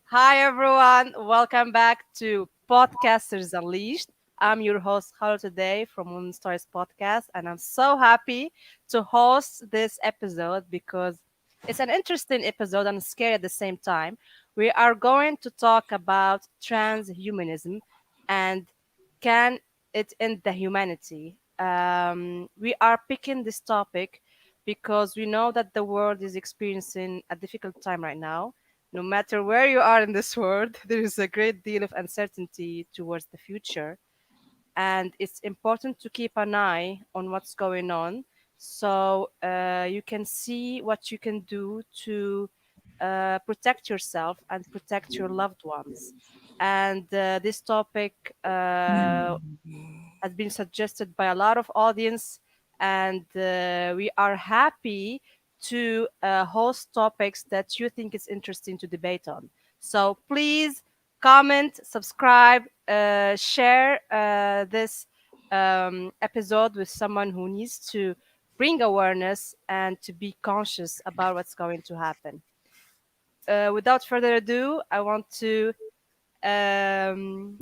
Hi, everyone. Welcome back to Podcasters Unleashed. I'm your host, Halo, today from Women Stories Podcast, and I'm so happy to host this episode because it's an interesting episode and scary at the same time. We are going to talk about transhumanism and can it end the humanity? We are picking this topic because we know that the world is experiencing a difficult time right now. No matter where you are in this world, there is a great deal of uncertainty towards the future, and it's important to keep an eye on what's going on so you can see what you can do to protect yourself and protect your loved ones. And this topic has been suggested by a lot of audience, and we are happy to host topics that you think is interesting to debate on. So please comment, subscribe, share this episode with someone who needs to bring awareness and to be conscious about what's going to happen. Without further ado, I want to um,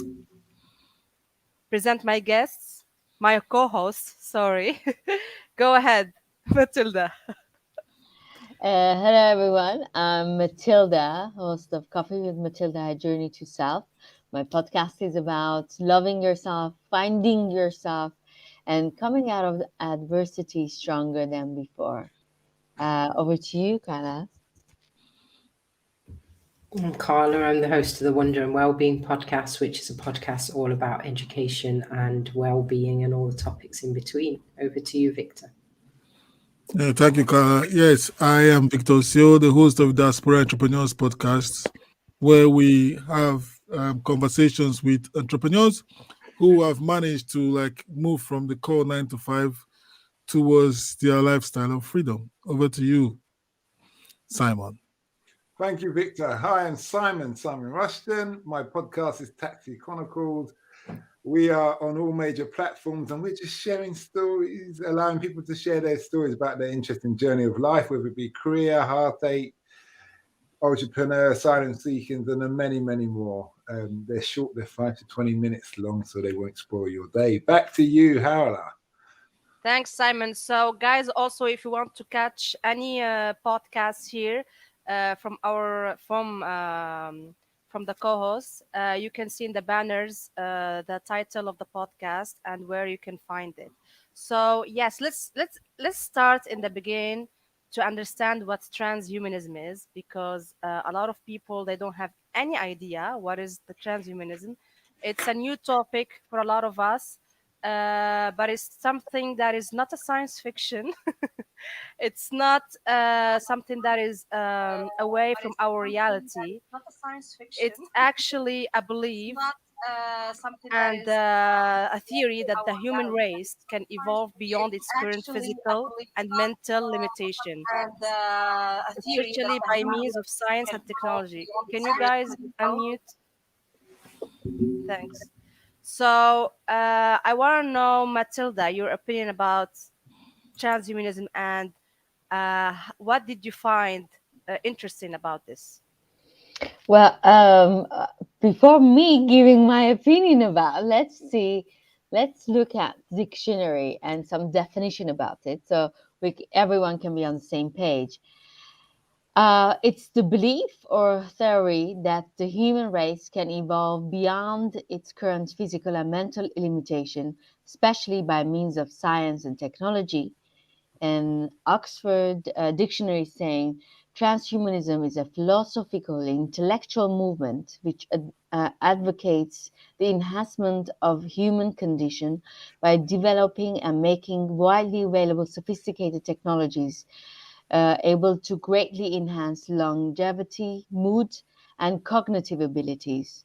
present my guests, my co-hosts. Sorry, go ahead, Matilda. Hello, everyone. I'm Matilda, host of Coffee with Matilda, A Journey to Self. My podcast is about loving yourself, finding yourself, and coming out of adversity stronger than before. Over to you, Carla. I'm Carla. I'm the host of the Wonder and Wellbeing podcast, which is a podcast all about education and well-being and all the topics in between. Over to you, Victor. Thank you, Kara. Yes, I am Victor Seo, the host of Diaspora Entrepreneurs Podcast, where we have conversations with entrepreneurs who have managed to move from the core 9 to 5 towards their lifestyle of freedom. Over to you, Simon. Thank you, Victor. Hi, I'm Simon Rushton. My podcast is Taxi Chronicles. We are on all major platforms and we're just sharing stories, allowing people to share their stories about their interesting journey of life, whether it be career, heartache, entrepreneur, silent seekings, and then many, many more. They're short, they're 5 to 20 minutes long, so they won't spoil your day. Back to you, Howla. Thanks, Simon. So, guys, also if you want to catch any podcasts here from the co-hosts, you can see in the banners the title of the podcast and where you can find it. So, yes, let's start in the beginning to understand what transhumanism is, because a lot of people they don't have any idea what is the transhumanism. It's a new topic for a lot of us, but it's something that is not a science fiction. It's not something that is away from our reality. It's actually a belief and a theory that the human race can evolve beyond its current physical and mental limitation, especially by means of science and technology. Can you guys unmute? Thanks. So I want to know, Matilda, your opinion about transhumanism and what did you find interesting about this? Well, before me giving my opinion about, let's look at dictionary and some definition about it, so everyone can be on the same page. It's the belief or theory that the human race can evolve beyond its current physical and mental limitation, especially by means of science and technology. And Oxford Dictionary saying transhumanism is a philosophical, intellectual movement which advocates the enhancement of human condition by developing and making widely available sophisticated technologies able to greatly enhance longevity, mood, and cognitive abilities,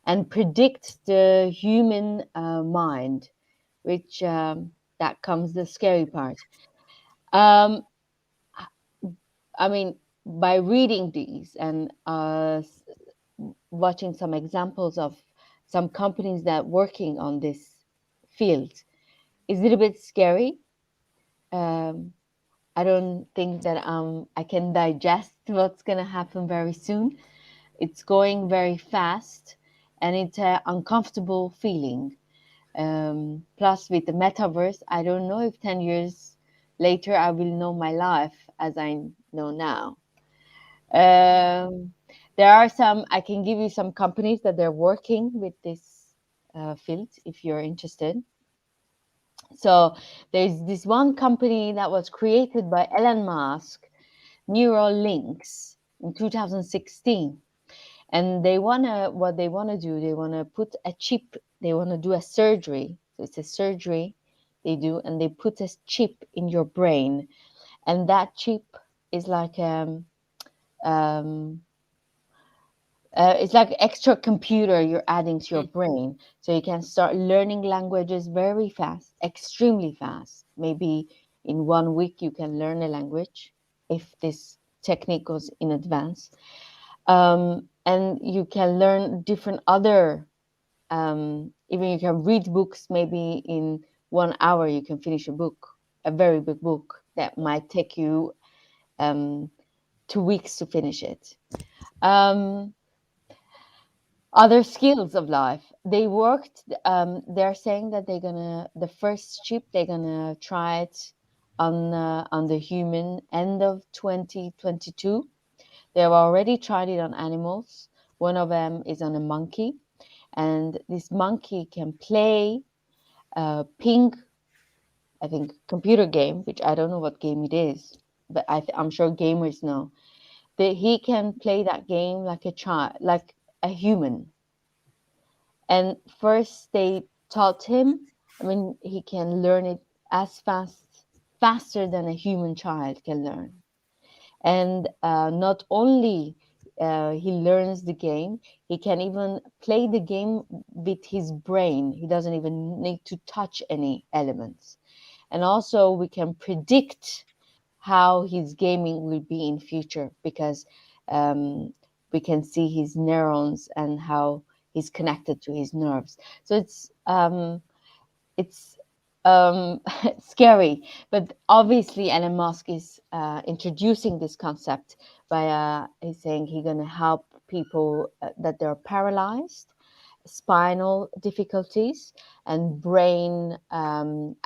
and predict the human mind, which that comes the scary part. Um, I mean, by reading these and watching some examples of some companies that working on this field, is a little bit scary. Um, I don't think that I can digest what's going to happen very soon. It's going very fast, and it's an uncomfortable feeling. Plus, with the metaverse, I don't know if 10 years later I will know my life as I know now. Um, there are some, I can give you some companies that they're working with this field if you're interested. So there's this one company that was created by Elon Musk, Neuralinks, in 2016. And they wanna what they wanna do, they wanna put a chip, they wanna do a surgery. So it's a surgery they do, and they put a chip in your brain, and that chip is like um, it's like extra computer you're adding to your Mm. brain, so you can start learning languages very fast, extremely fast. Maybe in 1 week you can learn a language if this technique goes in advance. And you can learn different other, even you can read books. Maybe in 1 hour you can finish a book, a very big book that might take you 2 weeks to finish it. um, Other skills of life, they worked, they're saying that they're gonna, the first chip they're gonna try it on the human end of 2022. They've already tried it on animals. One of them is on a monkey, and this monkey can play ping, I think, computer game, which I don't know what game it is, but I'm sure gamers know that he can play that game like a child, like a human. And first they taught him, I mean, he can learn it as faster than a human child can learn. And not only he learns the game, he can even play the game with his brain. He doesn't even need to touch any elements. And also we can predict how his gaming will be in future, because um, we can see his neurons and how he's connected to his nerves. So it's scary, but obviously Elon Musk is introducing this concept by he's saying he's going to help people that they're paralyzed, spinal difficulties, and brain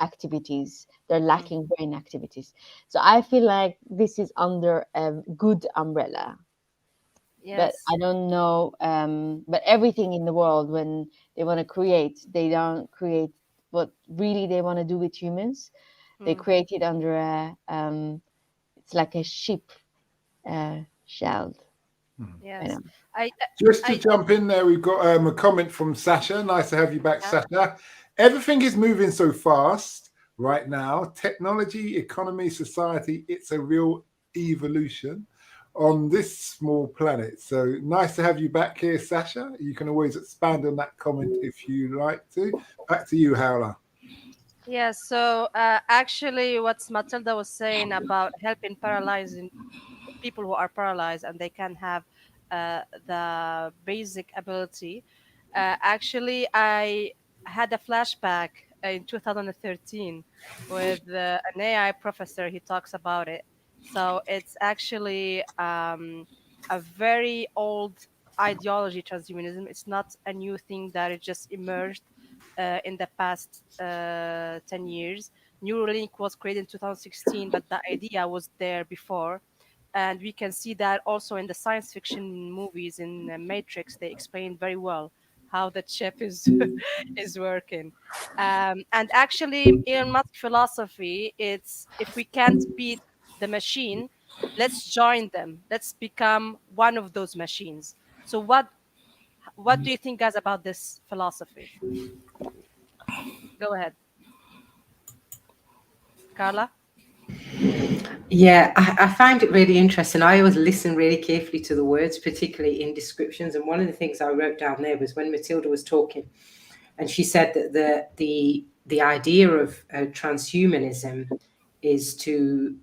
activities. They're Mm. lacking brain activities. So I feel like this is under a good umbrella, but Yes. I don't know. But everything in the world, when they want to create, they don't create what really they want to do with humans. They Mm. create it under a, it's like a ship shell. I Yes. know. I, Just to I, jump in there, we've got a comment from Sasha. Nice to have you back, yeah. Sasha. Everything is moving so fast right now. Technology, economy, society, it's a real evolution on this small planet. So nice to have you back here, Sasha. You can always expand on that comment if you like to. Back to you, Howler. Yes. So actually, what Matilda was saying about helping paralyzing people who are paralyzed and they can have the basic ability. Actually, I had a flashback in 2013 with an AI professor. He talks about it. So it's actually a very old ideology, transhumanism. It's not a new thing that it just emerged in the past 10 years. Neuralink was created in 2016, but the idea was there before, and we can see that also in the science fiction movies. In Matrix, they explain very well how the chip is is working. And actually, Elon Musk philosophy, it's if we can't beat the machine, let's join them, let's become one of those machines. So what do you think, guys, about this philosophy? Go ahead, Carla. Yeah, I find it really interesting. I always listen really carefully to the words, particularly in descriptions. And one of the things I wrote down there was when Matilda was talking, and she said that the idea of transhumanism is to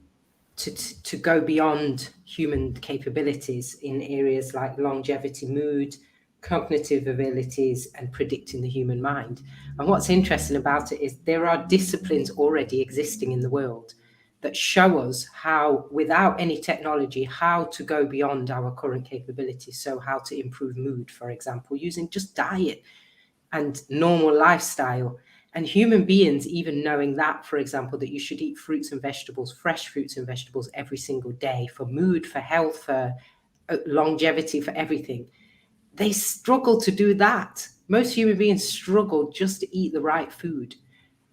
go beyond human capabilities in areas like longevity, mood, cognitive abilities, and predicting the human mind. And what's interesting about it is there are disciplines already existing in the world that show us how, without any technology, how to go beyond our current capabilities. So how to improve mood, for example, using just diet and normal lifestyle. And human beings, even knowing that, for example, that you should eat fruits and vegetables, fresh fruits and vegetables every single day for mood, for health, for longevity, for everything, they struggle to do that. Most human beings struggle just to eat the right food.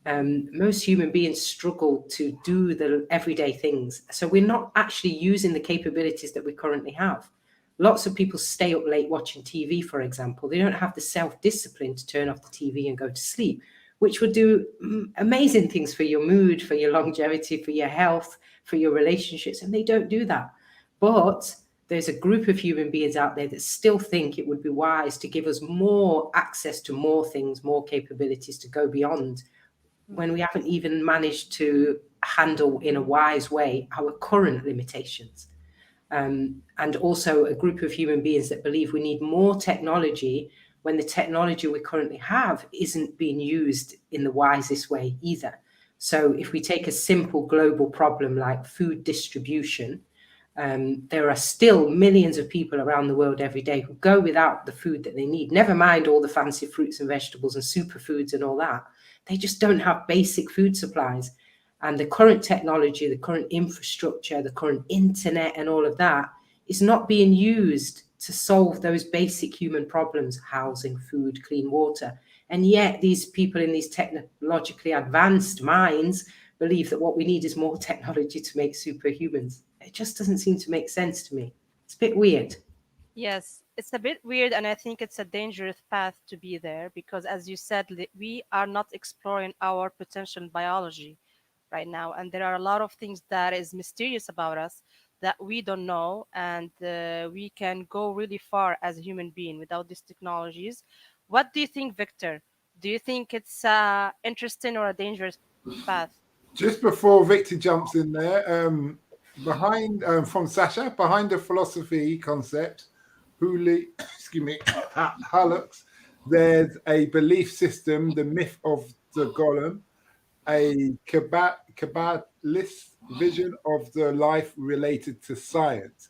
Most human beings struggle to do the everyday things. So we're not actually using the capabilities that we currently have. Lots of people stay up late watching TV, for example. They don't have the self-discipline to turn off the TV and go to sleep, which would do amazing things for your mood, for your longevity, for your health, for your relationships. And they don't do that. But there's a group of human beings out there that still think it would be wise to give us more access to more things, more capabilities to go beyond, when we haven't even managed to handle in a wise way our current limitations. And also a group of human beings that believe we need more technology when the technology we currently have isn't being used in the wisest way either. So if we take a simple global problem like food distribution, there are still millions of people around the world every day who go without the food that they need. Never mind all the fancy fruits and vegetables and superfoods and all that. They just don't have basic food supplies. And the current technology, the current infrastructure, the current internet and all of that is not being used to solve those basic human problems: housing, food, clean water. And yet these people in these technologically advanced minds believe that what we need is more technology to make superhumans. It just doesn't seem to make sense to me. It's a bit weird. Yes, it's a bit weird, and I think it's a dangerous path to be there because, as you said, we are not exploring our potential in biology right now, and there are a lot of things that is mysterious about us that we don't know, and we can go really far as a human being without these technologies. What do you think, Victor? Do you think it's interesting or a dangerous path? Just before Victor jumps in there, behind from Sasha, behind the philosophy concept, Huli, excuse me, Hallux, there's a belief system, the myth of the golem, a Kabbalist vision of the life related to science.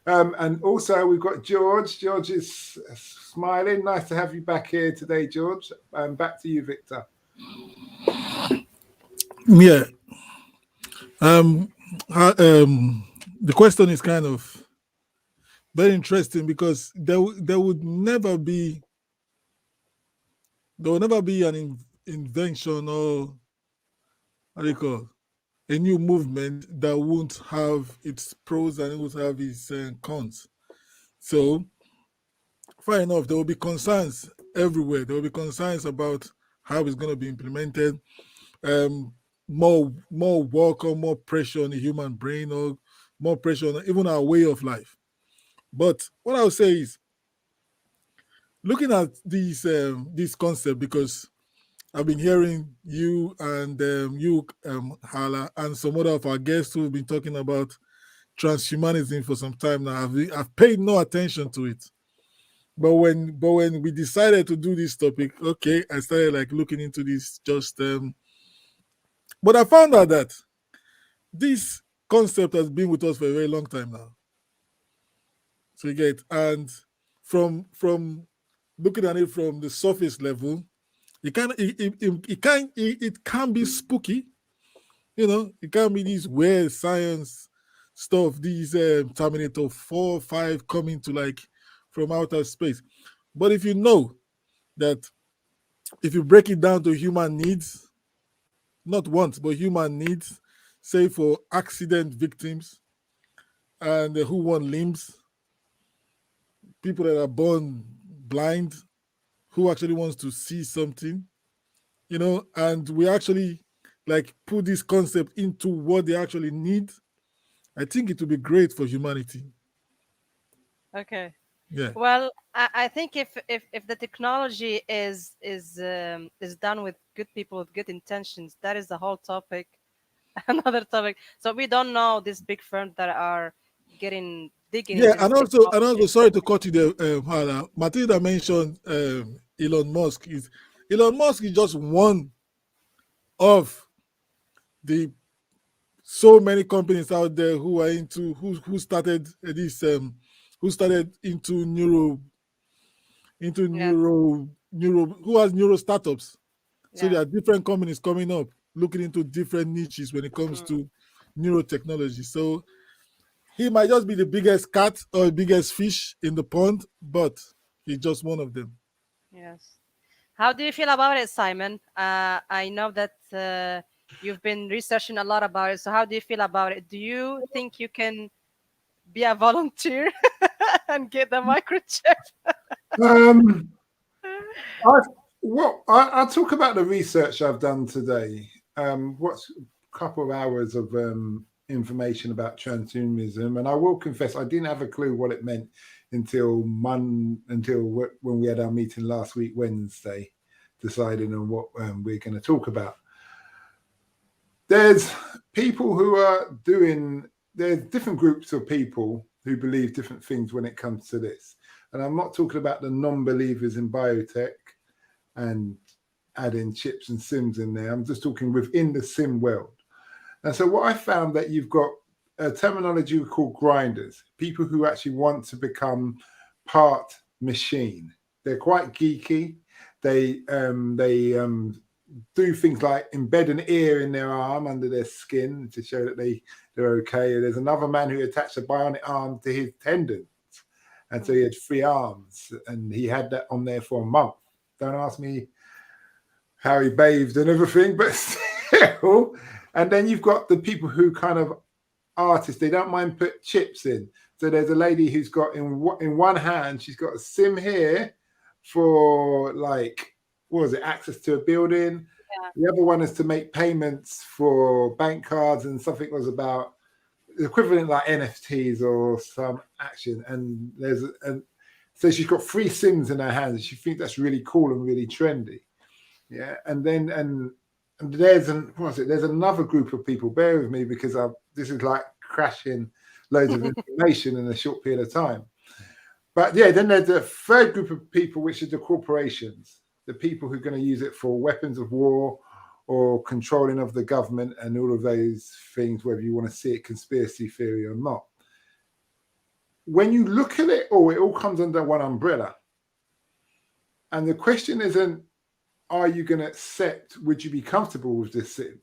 And also we've got George. George is smiling. Nice to have you back here today, George. Back to you, Victor. Yeah. The question is kind of very interesting because there will never be an invention, or what do you call, a new movement that won't have its pros and it won't have its cons. So, fair enough, there will be concerns everywhere. There will be concerns about how it's going to be implemented. More work or more pressure on the human brain, or more pressure on even our way of life. But what I would say is, looking at this concept, because I've been hearing you and Hala, and some other of our guests who've been talking about transhumanism for some time now. I've paid no attention to it. But when we decided to do this topic, okay, I started like looking into this just but I found out that this concept has been with us for a very long time now. So you get, and from looking at it from the surface level, it can be spooky, it can be these weird science stuff, these Terminator 4, 5 coming to like from outer space. But if you know that, if you break it down to human needs, not wants, but human needs, say for accident victims and who want limbs, people that are born blind, who actually wants to see something, and we actually like put this concept into what they actually need, I think it will be great for humanity. Okay. Yeah. Well, I think if the technology is done with good people with good intentions, that is the whole topic, another topic. So we don't know these big firms that are digging Yeah, into this and also, technology. sorry to cut you there, Hannah. Matilda mentioned Elon Musk. Elon Musk is just one of the so many companies out there who are into who started this who started into Yes. neuro who has neuro startups. So Yeah. there are different companies coming up looking into different niches when it comes Mm. to neurotechnology. So he might just be the biggest cat or the biggest fish in the pond, but he's just one of them. Yes. How do you feel about it, Simon? I know that you've been researching a lot about it. So how do you feel about it? Do you think you can be a volunteer and get the microchip? Um, I, I'll talk about the research I've done today. What's a couple of hours of information about transhumanism, and I will confess I didn't have a clue what it meant when we had our meeting last week, Wednesday, deciding on what we're going to talk about. There's people who are doing. There's different groups of people who believe different things when it comes to this, and I'm not talking about the non-believers in biotech and adding chips and sims in there. I'm just talking within the sim world. And so what I found that you've got a terminology called grinders, people who actually want to become part machine. They're quite geeky. They do things like embed an ear in their arm under their skin to show that they're okay. There's another man who attached a bionic arm to his tendons. And so he had 3 arms and he had that on there for a month. Don't ask me how he bathed and everything, but still. And then you've got the people who kind of artists, they don't mind put chips in. So there's a lady who's got in one hand, she's got a sim here for like, what was it, access to a building. Yeah. The other one is to make payments for bank cards, and something was about the equivalent like NFTs or some action. And so she's got 3 sims in her hands. She thinks that's really cool and really trendy. Yeah, and there's there's another group of people. Bear with me because this is like crashing loads of information in a short period of time. But yeah, then there's a third group of people, which are the corporations, the people who are going to use it for weapons of war or controlling of the government and all of those things, whether you want to see it conspiracy theory or not. When you look at it all comes under one umbrella. And the question isn't, are you going to accept, would you be comfortable with this sin?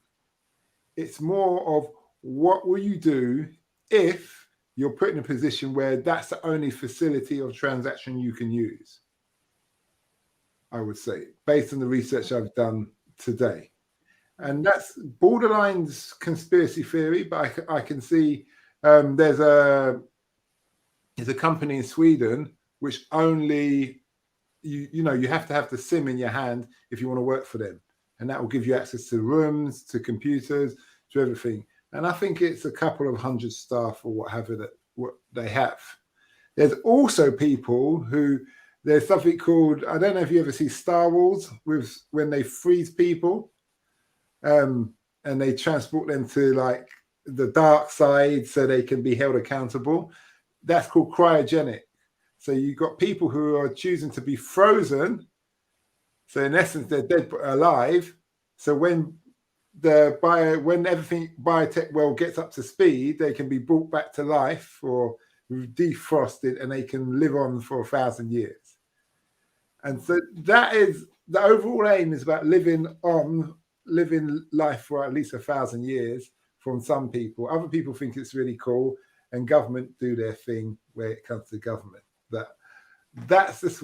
It's more of, what will you do if you're put in a position where that's the only facility of transaction you can use? I would say, based on the research I've done today. And that's borderline conspiracy theory, but I can see there's a company in Sweden which only you have to have the sim in your hand if you want to work for them, and that will give you access to rooms, to computers, to everything. And I think it's a couple of 100 staff or what have you that what they have. There's also people who, there's something called, I don't know if you ever see Star Wars with when they freeze people and they transport them to like the dark side so they can be held accountable. That's called cryogenic. So you've got people who are choosing to be frozen. So in essence, they're dead but alive. So when everything biotech world gets up to speed, they can be brought back to life or defrosted, and they can live on for 1,000 years. And so that is the overall aim, is about living life for at least 1,000 years from some people. Other people think it's really cool, and government do their thing where it comes to government. That's just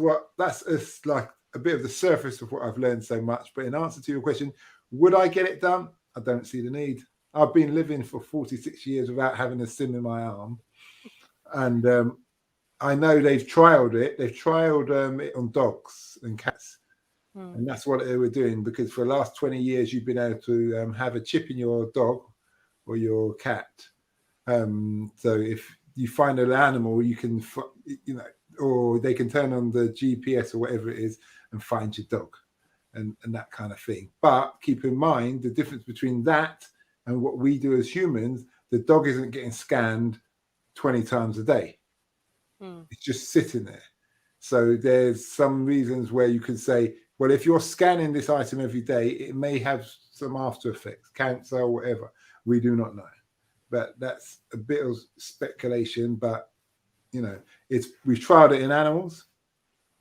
like a bit of the surface of what I've learned so much. But in answer to your question, would I get it done? I don't see the need. I've been living for 46 years without having a sim in my arm. And I know they've trialed it. They've trialed it on dogs and cats. And that's what they were doing, because for the last 20 years, you've been able to have a chip in your dog or your cat. So if you find an animal, you can, or they can turn on the GPS or whatever it is and find your dog and that kind of thing. But keep in mind the difference between that and what we do as humans. The dog isn't getting scanned 20 times a day. It's just sitting there. So there's some reasons where you could say, well, if you're scanning this item every day, it may have some after effects, cancer or whatever. We do not know. but that's a bit of speculation. But we've tried it in animals,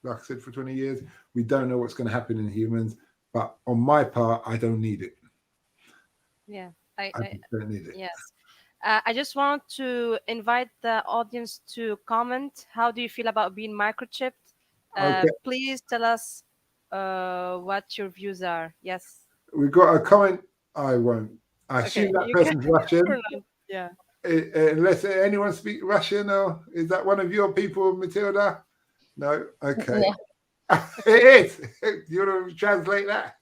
like I said, for 20 years. We don't know what's going to happen in humans, but on my part, I don't need it. Yeah. I just don't need it. Yes. I just want to invite the audience to comment. How do you feel about being microchipped? Okay, Please tell us what your views are. Yes. we've got a comment. I won't. I assume Okay. that You can person's Russian. pronounce. Yeah. Unless anyone speak Russian, or is that one of your people, Matilda? No. Okay. No. It is. You want to translate that?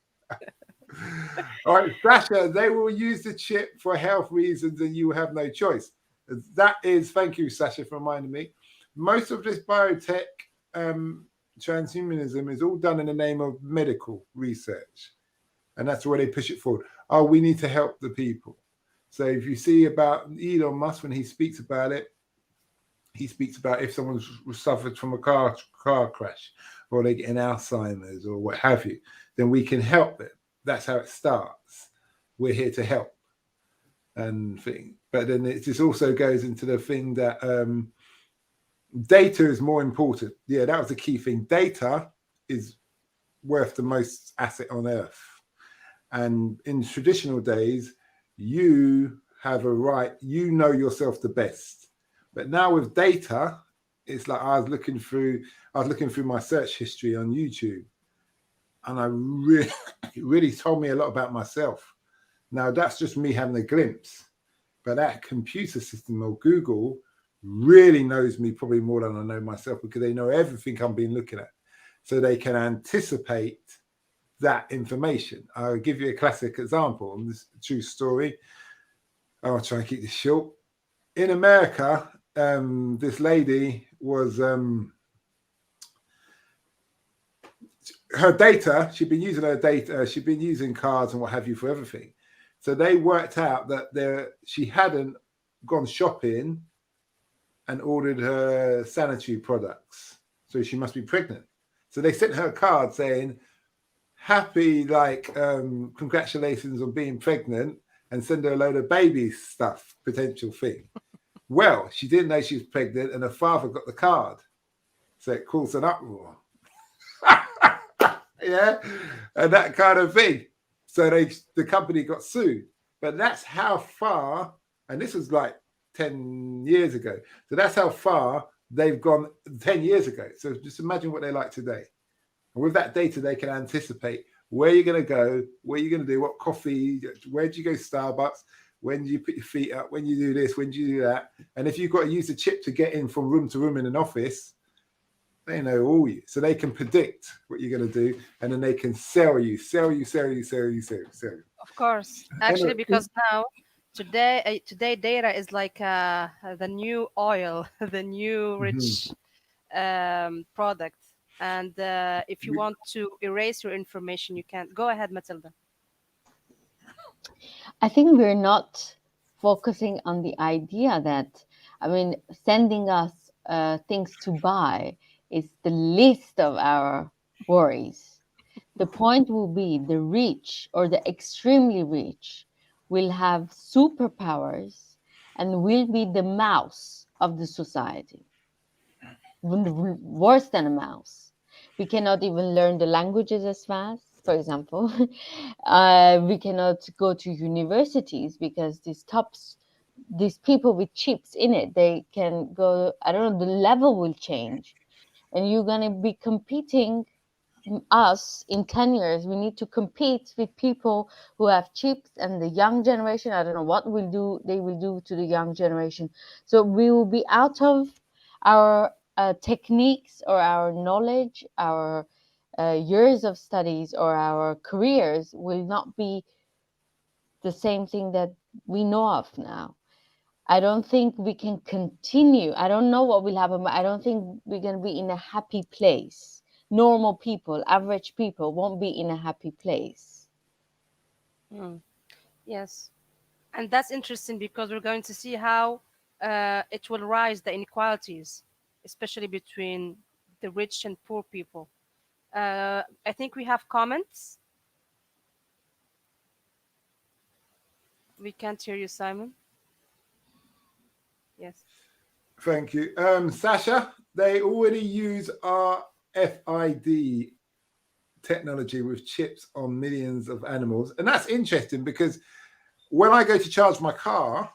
All right, Sasha, they will use the chip for health reasons and you have no choice. That is, thank you, Sasha, for reminding me. Most of this biotech transhumanism is all done in the name of medical research. And that's where they push it forward. Oh, we need to help the people. So if you see about Elon Musk, when he speaks about it, he speaks about if someone's suffered from a car crash or they get an Alzheimer's or what have you, then we can help them. That's how it starts. We're here to help and thing. But then it just also goes into the thing that data is more important. Yeah, that was the key thing. Data is worth the most asset on earth. And in traditional days, you have a right, you know yourself the best. But now with data, it's like I was looking through my search history on YouTube, and it really told me a lot about myself. Now that's just me having a glimpse, but that computer system or Google really knows me probably more than I know myself, because they know everything I'm been looking at, so they can anticipate that information. I'll give you a classic example. This is a true story. I'll try and keep this short. In America, this lady was her data. She'd been using her data. She'd been using cards and what have you for everything. So they worked out that she hadn't gone shopping and ordered her sanitary products, so she must be pregnant. So they sent her a card saying, happy, congratulations on being pregnant, and send her a load of baby stuff, potential thing. Well, she didn't know she was pregnant, and her father got the card, so it caused an uproar. Yeah, and that kind of thing. So the company got sued. But that's how far, and this was like 10 years ago. So that's how far they've gone 10 years ago. So just imagine what they're like today. And with that data, they can anticipate where you're going to go, what you're going to do, what coffee, where do you go Starbucks, when do you put your feet up, when you do this, when do you do that. And if you've got to use a chip to get in from room to room in an office, they know all you. So they can predict what you're going to do, and then they can sell you. Of course. Actually, because now today data is like the new oil, the new rich product. And if you want to erase your information, you can. Go ahead, Matilda. I think we're not focusing on the idea that, I mean, sending us things to buy is the least of our worries. The point will be the rich or the extremely rich will have superpowers and will be the mouse of the society. Worse than a mouse. We cannot even learn the languages as fast, for example. We cannot go to universities because these people with chips in it, they can go, I don't know, the level will change. And you're going to be competing us in 10 years. We need to compete with people who have chips, and the young generation, I don't know what they will do to the young generation. So we will be out of our techniques or our knowledge, our years of studies or our careers will not be the same thing that we know of now. I don't think we can continue. I don't know what will happen, but I don't think we're going to be in a happy place. Normal people, average people won't be in a happy place. Yes. And that's interesting because we're going to see how it will rise the inequalities, especially between the rich and poor people. I think we have comments. We can't hear you, Simon. Thank you. Sasha, they already use RFID technology with chips on millions of animals. And that's interesting because when I go to charge my car,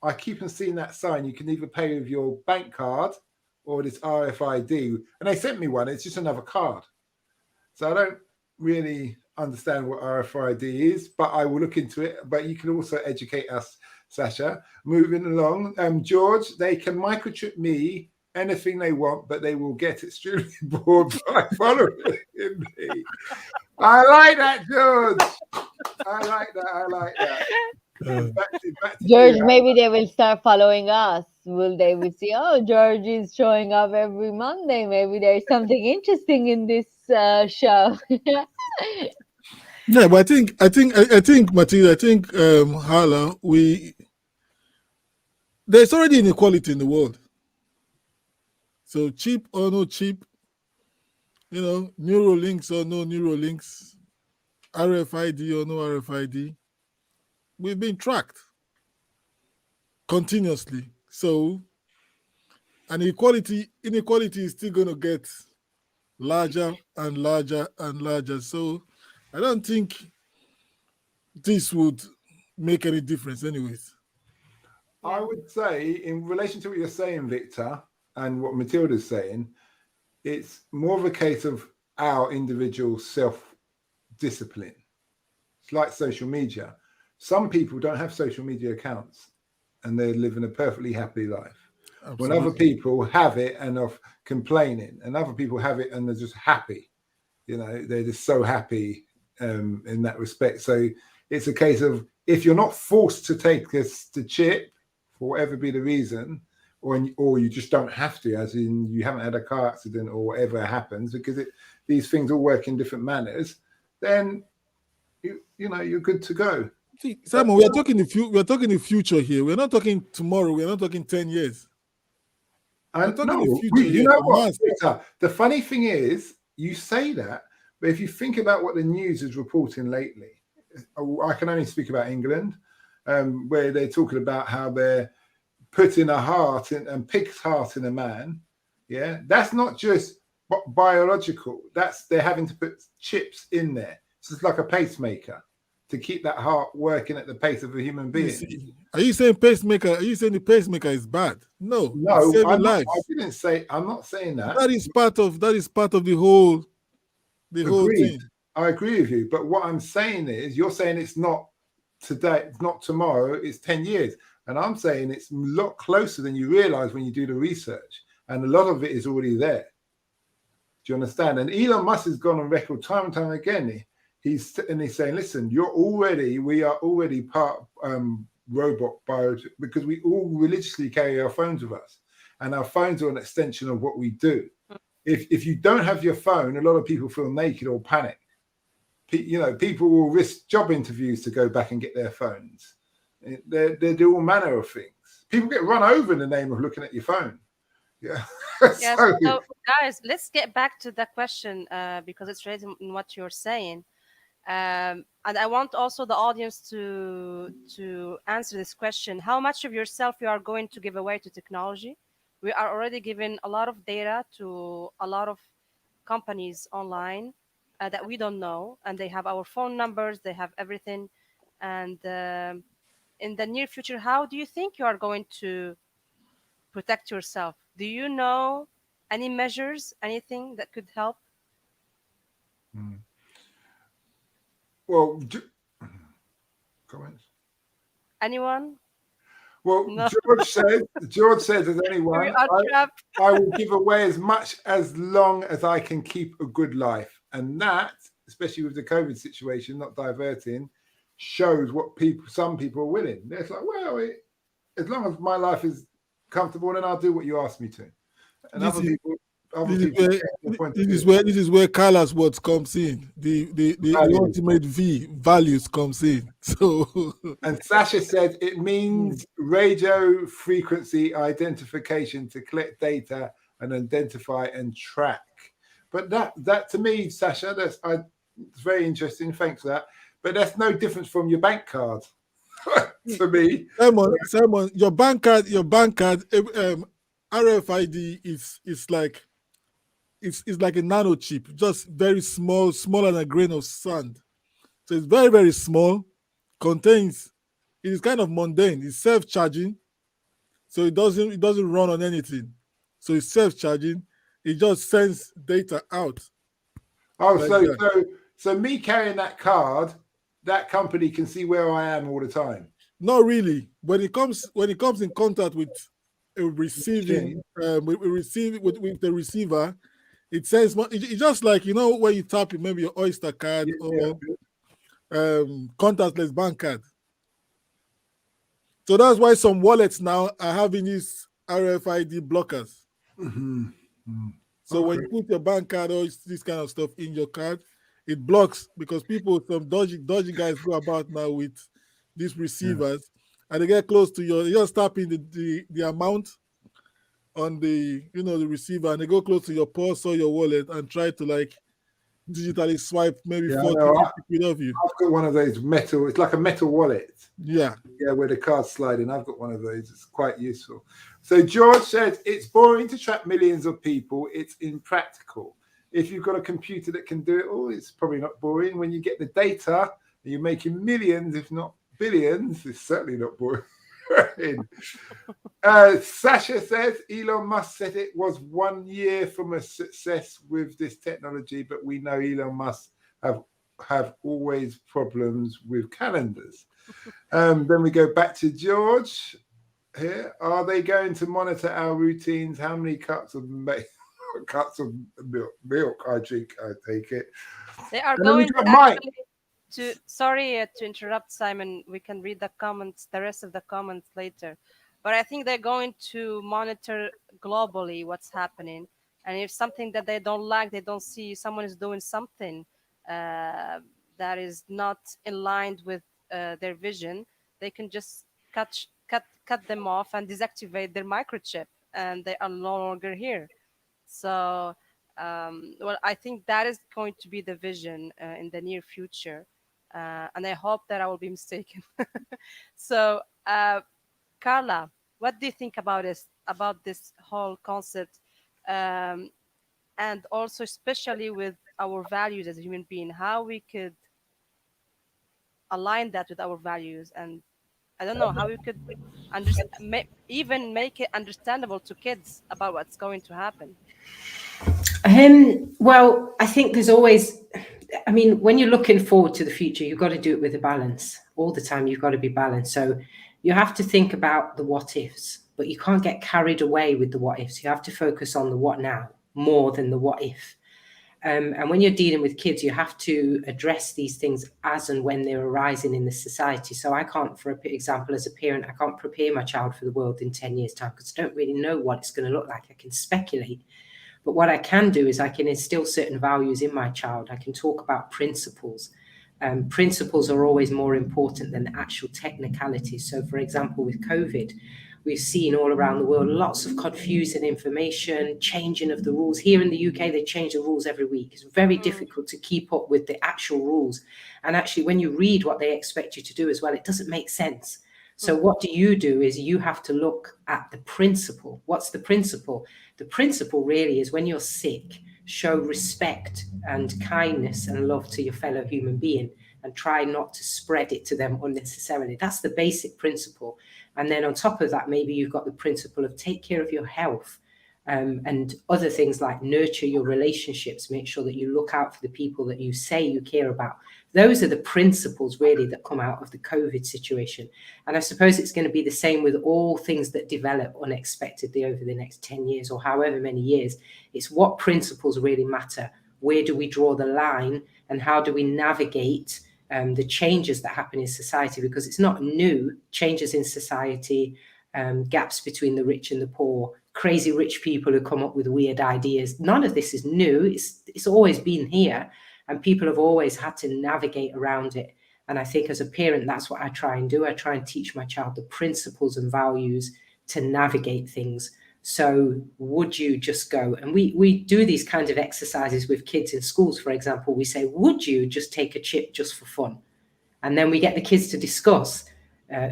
I keep on seeing that sign. You can either pay with your bank card or this RFID. And they sent me one. It's just another card. So I don't really understand what RFID is, but I will look into it. But you can also educate us, Sasha. Moving along, George, they can microchip me anything they want, but they will get extremely bored by following me. I like that, George. I like that. I like that. Back to George, you. maybe they will start following us. Will they will see, oh, George is showing up every Monday. Maybe there's something interesting in this show. Yeah, but I think, Matilda, I think, Hala, there's already inequality in the world. So cheap or no cheap, Neurolinks or no Neurolinks, RFID or no RFID, we've been tracked continuously. So, and inequality is still going to get larger and larger and larger. So, I don't think this would make any difference, anyways. I would say, in relation to what you're saying, Victor, and what Matilda's saying, it's more of a case of our individual self-discipline. It's like social media. Some people don't have social media accounts and they're living a perfectly happy life. Absolutely. When other people have it and are complaining, and other people have it and they're just happy. They're just so happy in that respect. So it's a case of, if you're not forced to take the chip, for whatever be the reason, or you just don't have to, as in you haven't had a car accident or whatever happens, because these things all work in different manners, then you're good to go. See, Simon, we are talking the future here. We're not talking tomorrow. We're not talking 10 years. And no, you know what, Peter, the funny thing is, you say that, but if you think about what the news is reporting lately, I can only speak about England, where they're talking about how they're putting a heart in, and pig's heart in a man. Yeah, that's not just biological. They're having to put chips in there. It's just like a pacemaker to keep that heart working at the pace of a human being. Are you saying pacemaker? Are you saying the pacemaker is bad? No, No, it's saving lives. I didn't say. I'm not saying that. That is part of the whole Agreed. thing. I agree with you. But what I'm saying is, you're saying it's not today, it's not tomorrow, it's 10 years. And I'm saying it's a lot closer than you realize when you do the research. And a lot of it is already there. Do you understand? And Elon Musk has gone on record time and time again. He's saying, listen, we are already part robot bio, because we all religiously carry our phones with us. And our phones are an extension of what we do. If you don't have your phone, a lot of people feel naked or panic. People will risk job interviews to go back and get their phones. They do all manner of things. People get run over in the name of looking at your phone. Yeah. Yes. So, guys, let's get back to the question because it's related in what you're saying. And I want also the audience to answer this question. How much of yourself you are going to give away to technology? We are already giving a lot of data to a lot of companies online that we don't know, and they have our phone numbers, they have everything. And in the near future, how do you think you are going to protect yourself? Do you know any measures, anything that could help? Well, comments? Anyone? Well, No. George says, as anyone, I will give away as much as long as I can keep a good life. And that, especially with the COVID situation, not diverting, shows what some people are willing. They're like, well, as long as my life is comfortable, then I'll do what you ask me to. And this is where Carla's words comes in. The ultimate values comes in. So, and Sasha said it means radio frequency identification to collect data and identify and track. But that to me, Sasha, it's very interesting. Thanks for that. But that's no difference from your bank card. To me, Simon, your bank card, RFID is like it's like a nano chip, just very small, smaller than a grain of sand. So it's very, very small, contains it is kind of mundane, it's self-charging, so it doesn't run on anything. So it's self-charging, it just sends data out Oh, like so that. so me carrying that card, that company can see where I am all the time. Not really. When it comes in contact with a receiving Machine. with the receiver, it says it's just like when you tap maybe your Oyster card Yeah, yeah. or contactless bank card. So that's why some wallets now are having these RFID blockers. Mhm. Mm. So when Okay. you put your bank card or this kind of stuff in your card, it blocks because some dodgy guys go about now with these Yeah. receivers, and they get close to you just tap in the amount on the receiver, and they go close to your purse or your wallet and try to like digitally swipe maybe Yeah, I 40, know. 50 quid of you. I've got one of those metal. It's like a metal wallet. Yeah. Yeah, where the cards slide in. I've got one of those. It's quite useful. So George said it's boring to track millions of people. It's impractical. If you've got a computer that can do it all, it's probably not boring. When you get the data and you're making millions, if not billions, it's certainly not boring. Sasha says Elon Musk said it was 1 year from a success with this technology, but we know Elon Musk have always problems with calendars. Then we go back to George here. Are they going to monitor our routines? How many cups of milk I drink? I take it. They are And then we going to got Mike. actually sorry to interrupt, Simon. We can read the comments, the rest of the comments later. But I think they're going to monitor globally what's happening. And if something that they don't like, they don't see someone is doing something uh, that is not in line with their vision, they can just cut them off and deactivate their microchip, and they are no longer here. So, well, I think that is going to be the vision in the near future, and I hope that I will be mistaken. So, Carla, what do you think about this whole concept, um, and also especially with our values as a human being, how we could align that with our values, and I don't know how we could even make it understandable to kids about what's going to happen. Well, I think there's always, I mean, when you're looking forward to the future, you've got to do it with a balance. All the time, you've got to be balanced. So you have to think about the what ifs, but you can't get carried away with the what ifs. You have to focus on the what now more than the what if. And when you're dealing with kids, you have to address these things as and when they're arising in the society. So I can't, for example, as a parent, I can't prepare my child for the world in 10 years' time because I don't really know what it's going to look like. I can speculate. But what I can do is I can instill certain values in my child. I can talk about principles. Principles are always more important than the actual technicalities. So, for example, with COVID, we've seen all around the world lots of confusing information, changing of the rules. Here in the UK, they change the rules every week. It's very difficult to keep up with the actual rules. And actually, when you read what they expect you to do as well, it doesn't make sense. So what do? Is you have to look at the principle. What's the principle? The principle really is when you're sick, show respect and kindness and love to your fellow human being and try not to spread it to them unnecessarily. That's the basic principle. And then on top of that, maybe you've got the principle of take care of your health. And other things like nurture your relationships, make sure that you look out for the people that you say you care about. Those are the principles really that come out of the COVID situation. And I suppose it's going to be the same with all things that develop unexpectedly over the next 10 years or however many years. It's what principles really matter. Where do we draw the line and how do we navigate the changes that happen in society? Because it's not new, changes in society, gaps between the rich and the poor, crazy rich people who come up with weird ideas. None of this is new. It's always been here, and people have always had to navigate around it. And I think as a parent, that's what I try and do. I try and teach my child the principles and values to navigate things. So would you just go, and we do these kinds of exercises with kids in schools, for example. We say, would you just take a chip just for fun? And then we get the kids to discuss.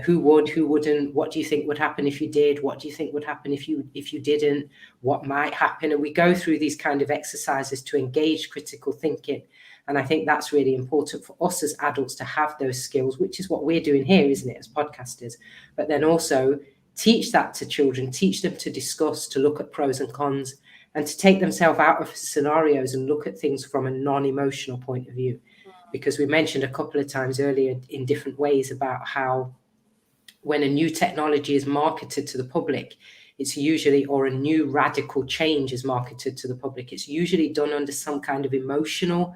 Who would, who wouldn't? What do you think would happen if you did? What do you think would happen if you didn't? What might happen? And we go through these kind of exercises to engage critical thinking. And I think that's really important for us as adults to have those skills, which is what we're doing here, isn't it, as podcasters? But then also teach that to children, teach them to discuss, to look at pros and cons, and to take themselves out of scenarios and look at things from a non-emotional point of view. Because we mentioned a couple of times earlier in different ways about how when a new technology is marketed to the public, it's usually, or a new radical change is marketed to the public, it's usually done under some kind of emotional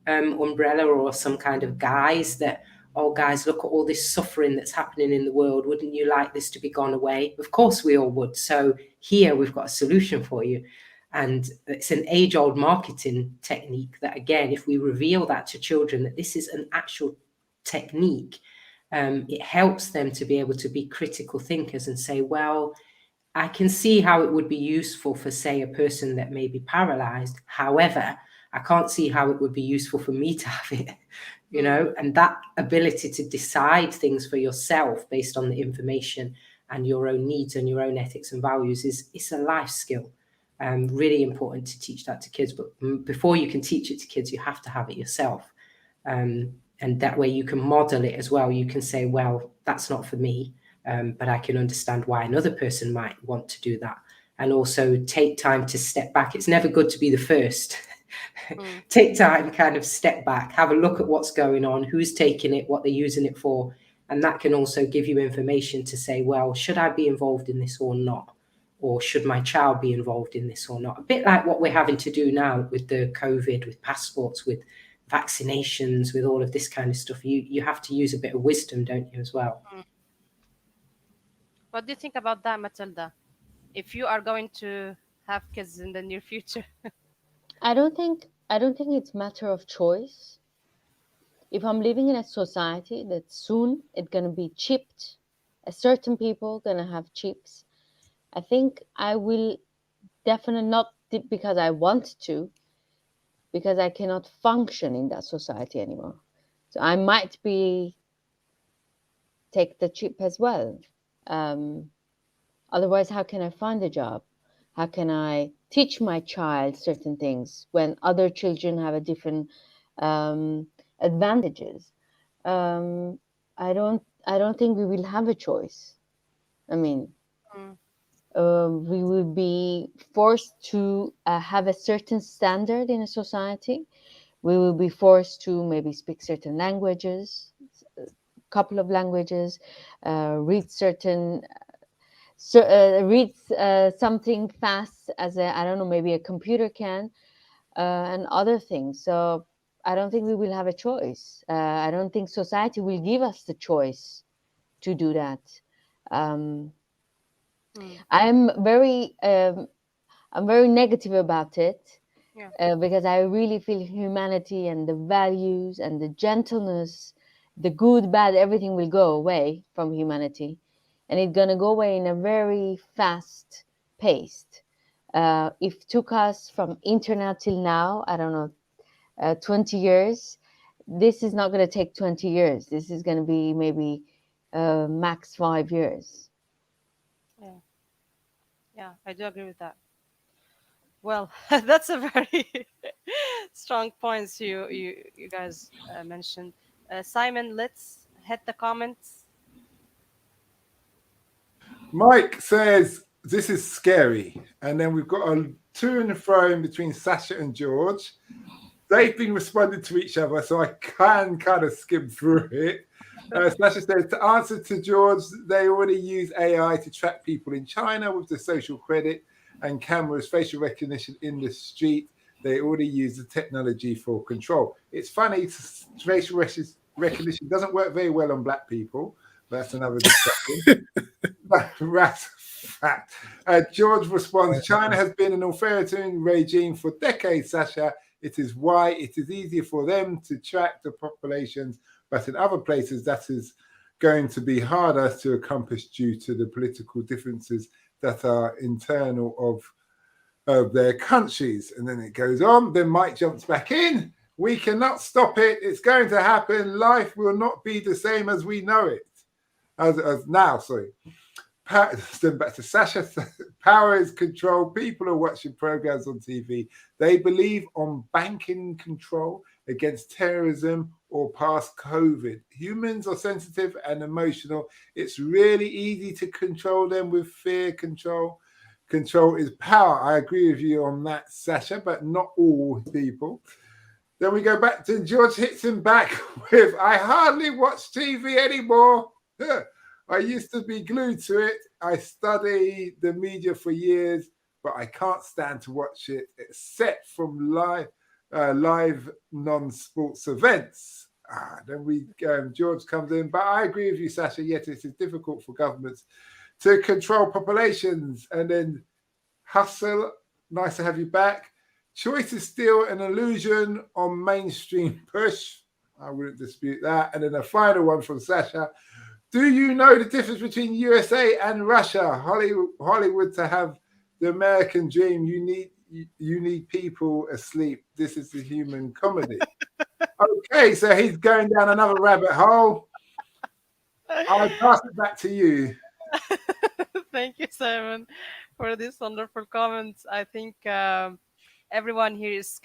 umbrella or some kind of guise that, oh guys, look at all this suffering that's happening in the world. Wouldn't you like this to be gone away? Of course we all would. So here we've got a solution for you. And it's an age-old marketing technique that, again, if we reveal that to children, that this is an actual technique, it helps them to be able to be critical thinkers and say, well, I can see how it would be useful for, say, a person that may be paralyzed. However, I can't see how it would be useful for me to have it, you know, and that ability to decide things for yourself based on the information and your own needs and your own ethics and values is a life skill. Really important to teach that to kids. But before you can teach it to kids, you have to have it yourself. And that way you can model it as well. You can say, well, that's not for me, but I can understand why another person might want to do that. And also take time to step back. It's never good to be the first. Take time, kind of step back, have a look at what's going on, who's taking it, what they're using it for. And that can also give you information to say, well, should I be involved in this or not? Or should my child be involved in this or not? A bit like what we're having to do now with the COVID, with passports, with vaccinations, with all of this kind of stuff. You have to use a bit of wisdom, don't you, as well? What do you think about that, Matilda? If you are going to have kids in the near future? I don't think it's matter of choice. If I'm living in a society that soon it's gonna be chipped, a certain people gonna have chips, I think I will definitely not because I want to, because I cannot function in that society anymore. So I might be take the chip as well. Otherwise, how can I find a job? How can I teach my child certain things when other children have a different advantages? I don't think we will have a choice. I mean, we will be forced to have a certain standard in a society. We will be forced to maybe speak certain languages, a couple of languages, read certain. Reads something fast as I don't know, maybe a computer can, and other things. So I don't think we will have a choice. I don't think society will give us the choice to do that. I'm very negative about it. Because I really feel humanity and the values and the gentleness, the good, bad, everything will go away from humanity. And it's going to go away in a very fast pace. If it took us from internet till now, I don't know, 20 years, this is not going to take 20 years. This is going to be maybe max 5 years. Yeah, I do agree with that. Well, that's a very strong points you guys mentioned. Simon, let's hit the comments. Mike says this is scary, and then we've got a to and fro in between Sasha and George. They've been responding to each other, so I can kind of skim through it. Sasha says, to answer to George, they already use AI to track people in China with the social credit and cameras, facial recognition in the street. They already use the technology for control. It's funny, facial recognition doesn't work very well on black people. That's another discussion. That's fact. George responds, China has been an authoritarian regime for decades, Sasha. It is why it is easier for them to track the populations, but in other places that is going to be harder to accomplish due to the political differences that are internal of their countries. And then it goes on. Then Mike jumps back in. We cannot stop it. It's going to happen. Life will not be the same as we know it. as now, sorry. Then back to Sasha. Power is control. People are watching programs on TV. They believe on banking control against terrorism or past COVID. Humans are sensitive and emotional. It's really easy to control them with fear control. Control is power. I agree with you on that, Sasha, but not all people. Then we go back to George hits him back with, I hardly watch TV anymore. I used to be glued to it. I studied the media for years, but I can't stand to watch it except from live non-sports events. Then George comes in, but I agree with you, Sasha. Yet it is difficult for governments to control populations. And then Hustle, nice to have you back. Choice is still an illusion on mainstream push. I wouldn't dispute that. And then a final one from Sasha. Do you know the difference between USA and Russia? Hollywood to have the American dream. You need people asleep. This is the human comedy. Okay, so he's going down another rabbit hole. I'll pass it back to you. Thank you, Simon, for these wonderful comments. I think everyone here is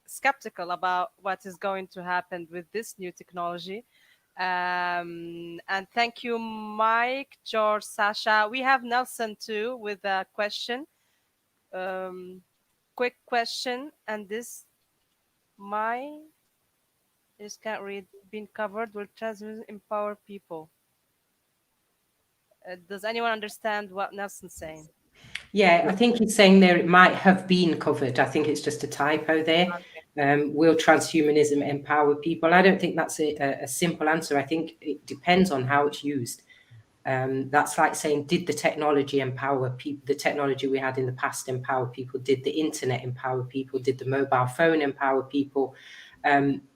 skeptical about what is going to happen with this new technology. And thank you, Mike, George, Sasha. We have Nelson too with a question. Um, Quick question, and this my is can't read. Been covered. Will transhumanism empower people? Does anyone understand what Nelson's saying? Yeah, I think he's saying there it might have been covered. I think it's just a typo there. Will transhumanism empower people? I don't think that's a simple answer. I think it depends on how it's used. That's like saying, did the technology empower people? The technology we had in the past empower people? Did the internet empower people? Did the mobile phone empower people?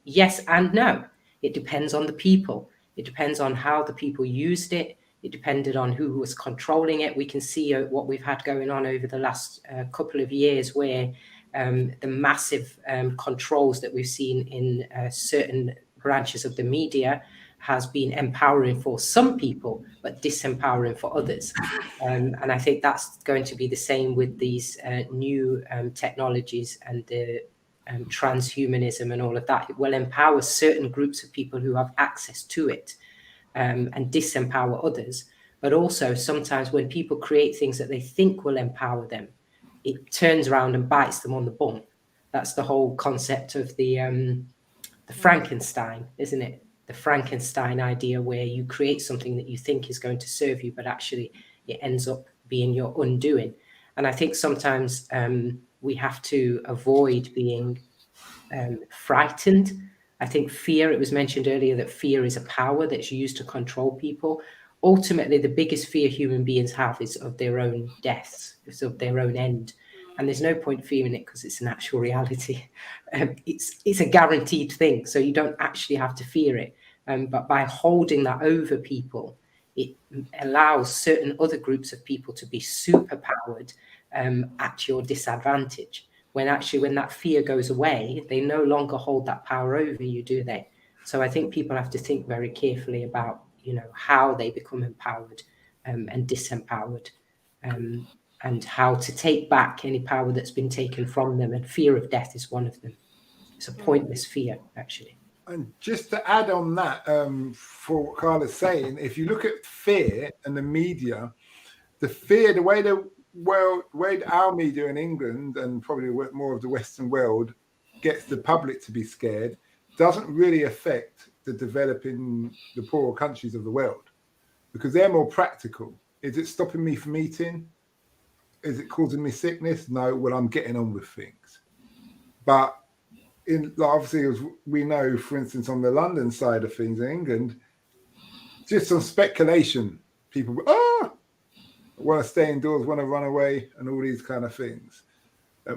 Yes and no. It depends on the people. It depends on how the people used it. It depended on who was controlling it. We can see what we've had going on over the last couple of years, where the massive controls that we've seen in certain branches of the media has been empowering for some people, but disempowering for others. And I think that's going to be the same with these new technologies and the transhumanism and all of that. It will empower certain groups of people who have access to it, and disempower others. But also sometimes when people create things that they think will empower them, it turns around and bites them on the bum. That's the whole concept of the Frankenstein, isn't it? The Frankenstein idea, where you create something that you think is going to serve you, but actually it ends up being your undoing. And I think sometimes we have to avoid being frightened. I think fear, it was mentioned earlier that fear is a power that's used to control people. Ultimately, the biggest fear human beings have is of their own deaths, it's of their own end. And there's no point fearing it because it's an actual reality. It's a guaranteed thing, so you don't actually have to fear it. But by holding that over people, it allows certain other groups of people to be superpowered at your disadvantage. When that fear goes away, they no longer hold that power over you, do they? So I think people have to think very carefully about, how they become empowered and disempowered, and how to take back any power that's been taken from them. And fear of death is one of them. It's a pointless fear, actually. And just to add on that, for what Carla's saying, if you look at fear and the media, the way our media in England and probably more of the Western world gets the public to be scared, doesn't really affect the poorer countries of the world, because they're more practical. Is it stopping me from eating? Is it causing me sickness? No. Well, I'm getting on with things. But obviously, as we know, for instance, on the London side of things in England, just some speculation, people want to stay indoors, want to run away, and all these kind of things. Back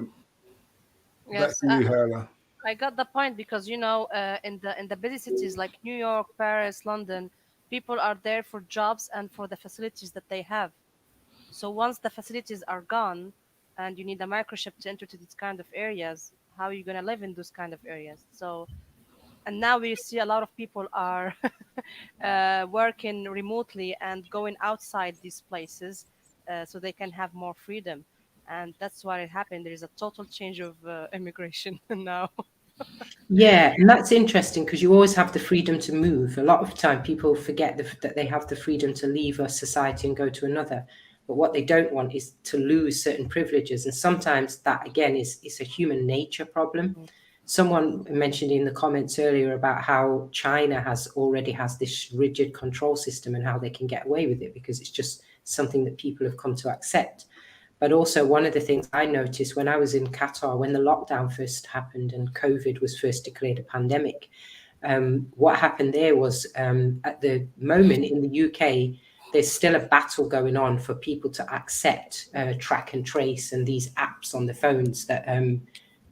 Yes, to you, Hala. I got the point because in the busy cities like New York, Paris, London, people are there for jobs and for the facilities that they have. So once the facilities are gone, and you need a microchip to enter to these kind of areas, how are you gonna live in those kind of areas? So And now we see a lot of people are working remotely and going outside these places, so they can have more freedom. And that's what it happened. There is a total change of immigration now. Yeah, and that's interesting because you always have the freedom to move. A lot of the time, people forget that they have the freedom to leave a society and go to another. But what they don't want is to lose certain privileges. And sometimes that, again, is a human nature problem. Someone mentioned in the comments earlier about how China already has this rigid control system and how they can get away with it because it's just something that people have come to accept. But also, one of the things I noticed when I was in Qatar, when the lockdown first happened and COVID was first declared a pandemic, what happened there was at the moment in the UK, there's still a battle going on for people to accept track and trace and these apps on the phones that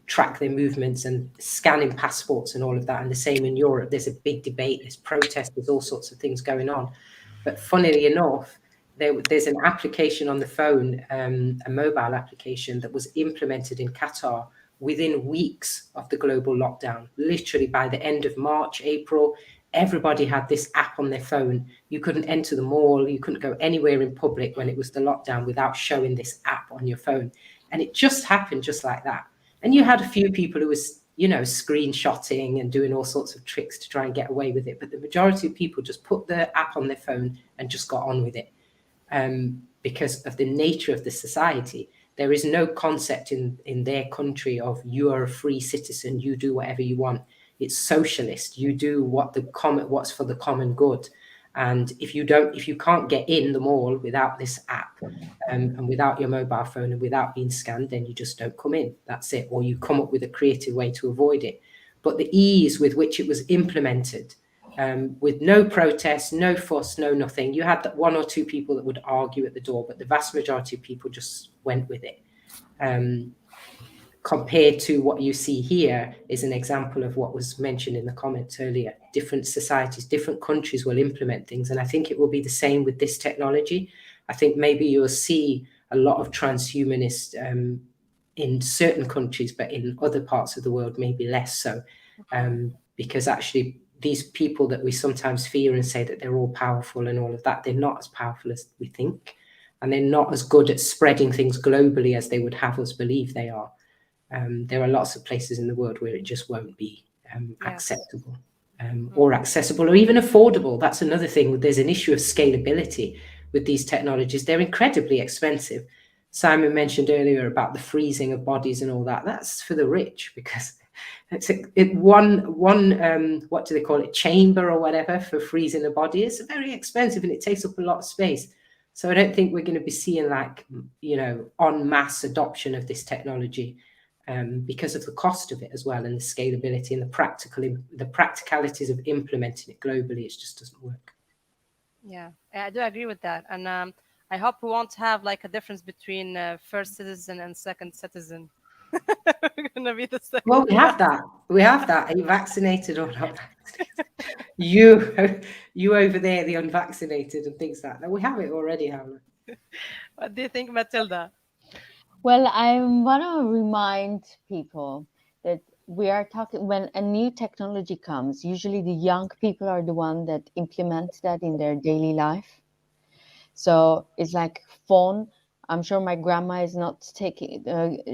track their movements and scanning passports and all of that. And the same in Europe. There's a big debate, there's protests, there's all sorts of things going on. But funnily enough, there's an application on the phone, a mobile application that was implemented in Qatar within weeks of the global lockdown. Literally by the end of March, April, everybody had this app on their phone. You couldn't enter the mall, you couldn't go anywhere in public when it was the lockdown without showing this app on your phone. And it just happened just like that. And you had a few people who was, screenshotting and doing all sorts of tricks to try and get away with it. But the majority of people just put the app on their phone and just got on with it. Because of the nature of the society, there is no concept in their country of you are a free citizen, you do whatever you want. It's socialist. You do what's for the common good. And if you can't get in the mall without this app, and without your mobile phone and without being scanned, then you just don't come in. That's it. Or you come up with a creative way to avoid it. But the ease with which it was implemented, with no protest, no fuss, no nothing. You had one or two people that would argue at the door, but the vast majority of people just went with it. Compared to what you see here is an example of what was mentioned in the comments earlier. Different societies, different countries will implement things. And I think it will be the same with this technology. I think maybe you'll see a lot of transhumanist in certain countries, but in other parts of the world, maybe less so. Because actually these people that we sometimes fear and say that they're all powerful and all of that, they're not as powerful as we think. And they're not as good at spreading things globally as they would have us believe they are. There are lots of places in the world where it just won't be acceptable or accessible or even affordable. That's another thing. There's an issue of scalability with these technologies. They're incredibly expensive. Simon mentioned earlier about the freezing of bodies and all that. That's for the rich because it's one what do they call it, chamber or whatever for freezing a body is very expensive and it takes up a lot of space. So I don't think we're going to be seeing en masse adoption of this technology. Because of the cost of it as well and the scalability and the practicalities of implementing it globally, it just doesn't work. Yeah, I do agree with that. And I hope we won't have like a difference between first citizen and second citizen. We're gonna be the second Well, we have class. that. We have that. Are you vaccinated or not vaccinated? You over there, the unvaccinated and things like that. We have it already, Hannah. What do you think, Matilda? Well, I want to remind people that we are talking when a new technology comes, usually the young people are the one that implement that in their daily life. So it's like phone. I'm sure my grandma is not taking,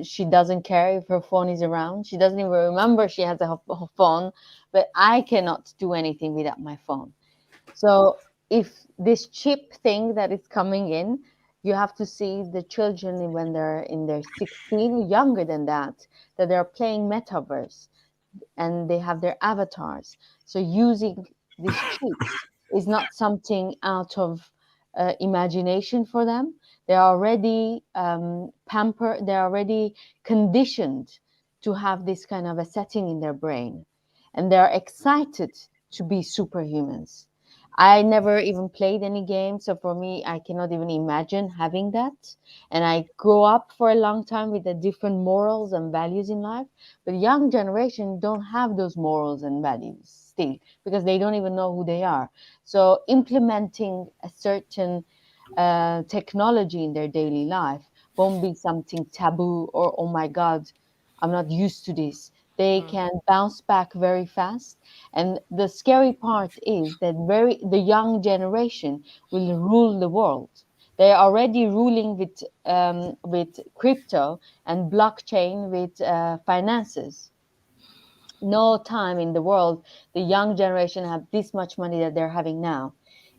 she doesn't care if her phone is around. She doesn't even remember she has a phone, but I cannot do anything without my phone. So if this chip thing that is coming in, you have to see the children when they're in their 16 or younger than that they're playing metaverse and they have their avatars. So using these chips is not something out of imagination for them. They're already pampered, they're already conditioned to have this kind of a setting in their brain. And they're excited to be superhumans. I never even played any games, so for me, I cannot even imagine having that. And I grew up for a long time with the different morals and values in life. But young generation don't have those morals and values still because they don't even know who they are. So implementing a certain technology in their daily life won't be something taboo or oh my God, I'm not used to this. They can bounce back very fast. And the scary part is that the young generation will rule the world. They're already ruling with crypto and blockchain with finances. No time in the world the young generation have this much money that they're having now.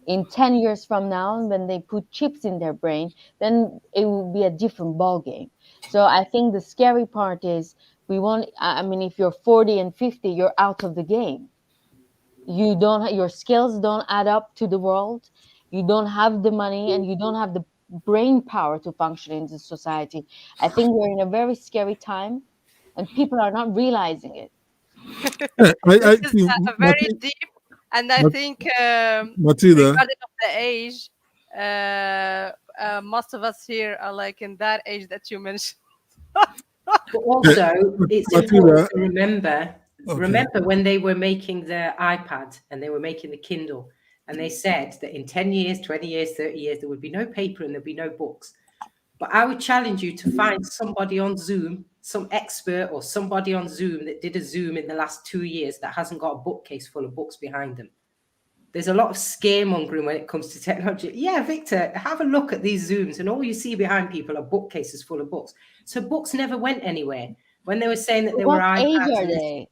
In 10 years from now, when they put chips in their brain, then it will be a different ball game. So I think the scary part is we won't, I mean, if you're 40 and 50, you're out of the game. You don't, your skills don't add up to the world. You don't have the money and you don't have the brain power to function in the society. I think we're in a very scary time and people are not realizing it. Yeah, I This is think very deep, and I think Matilda. regarding of the age, most of us here are like in that age that you mentioned. But Yeah, also, it's important Matilda. to remember Okay. when they were making the iPad and they were making the Kindle, and they said that in 10 years, 20 years, 30 years, there would be no paper and there'd be no books. But I would challenge you to find somebody on Zoom, some expert or somebody on Zoom that did a Zoom in the last 2 years that hasn't got a bookcase full of books behind them. There's a lot of scaremongering when it comes to technology. Yeah, Victor, have a look at these Zooms, and all you see behind people are bookcases full of books. So books never went anywhere. When they were saying that there were What age iPads are and this, they?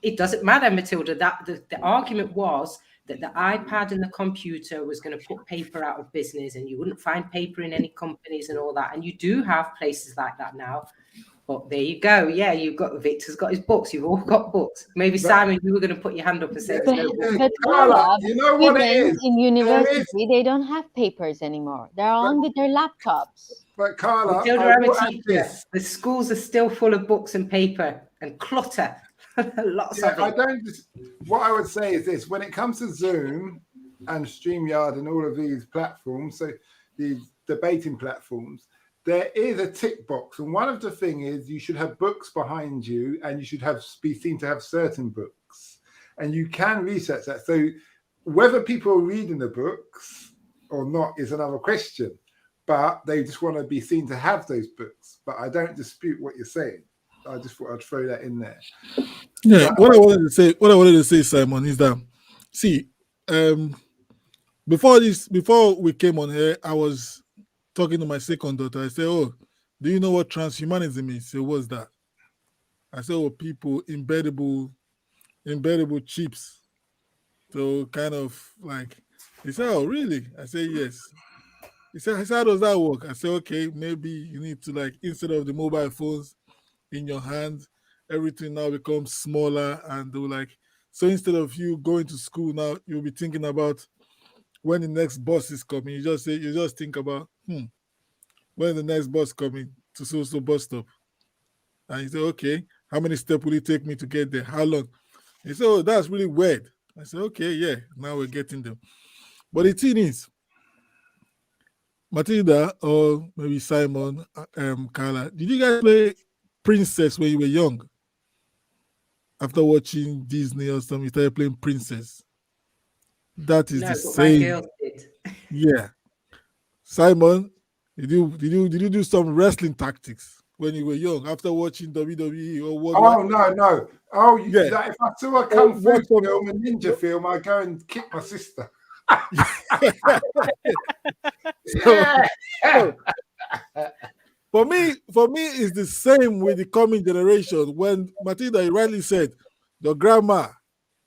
it doesn't matter, Matilda. That the argument was that the iPad and the computer was going to put paper out of business, and you wouldn't find paper in any companies and all that. And you do have places like that now. But there you go. Yeah, you've got Victor's got his books. You've all got books. Maybe But Simon, you were going to put your hand up and say yeah, there's no But, books. but Carla, Carla, you know what it students is? in There is, university, they don't have papers anymore. They're but, on with their laptops. but Carla, Matilda, I I'm a will add teacher. this. The schools are still full of books and paper and clutter. Lots Yeah, of I it. don't. What I would say is this: when it comes to Zoom and StreamYard and all of these platforms, so these debating platforms, there is a tick box, and one of the thing is you should have books behind you, and you should have be seen to have certain books, and you can research that. So whether people are reading the books or not is another question, but they just want to be seen to have those books. But I don't dispute what you're saying. I just thought I'd throw that in there. Yeah, But what I wanted to say, Simon, is that see, um, before we came on here, I was talking to my second daughter. I said, "Oh, do you know what transhumanism is?" So what's that? I said, "Oh, people embeddable chips." So kind of like, he said, "Oh, really?" I said, "Yes." He said, "How does that work?" I said, "Okay, maybe you need to like instead of the mobile phones in your hand, everything now becomes smaller and they were like so instead of you going to school now, you'll be thinking about when the next bus is coming. You just think about when the next bus coming to so bus stop. And you say, okay, how many steps will it take me to get there? How long? He said, oh, that's really weird. I said, okay, yeah, now we're getting them. But the thing is, Matilda or maybe Simon, Carla, did you guys play Princess when you were young? After watching Disney or something, you started playing Princess. That is No, the but my same. girls did. Yeah. Simon, did you do some wrestling tactics when you were young after watching WWE or oh Worldwide? no, no. Oh, Yeah. like if I saw a Or kung fu watch some film, a ninja film, I go and kick my sister. so, Yeah. so for me, it's the same with the coming generation. When Matilda you rightly said, your grandma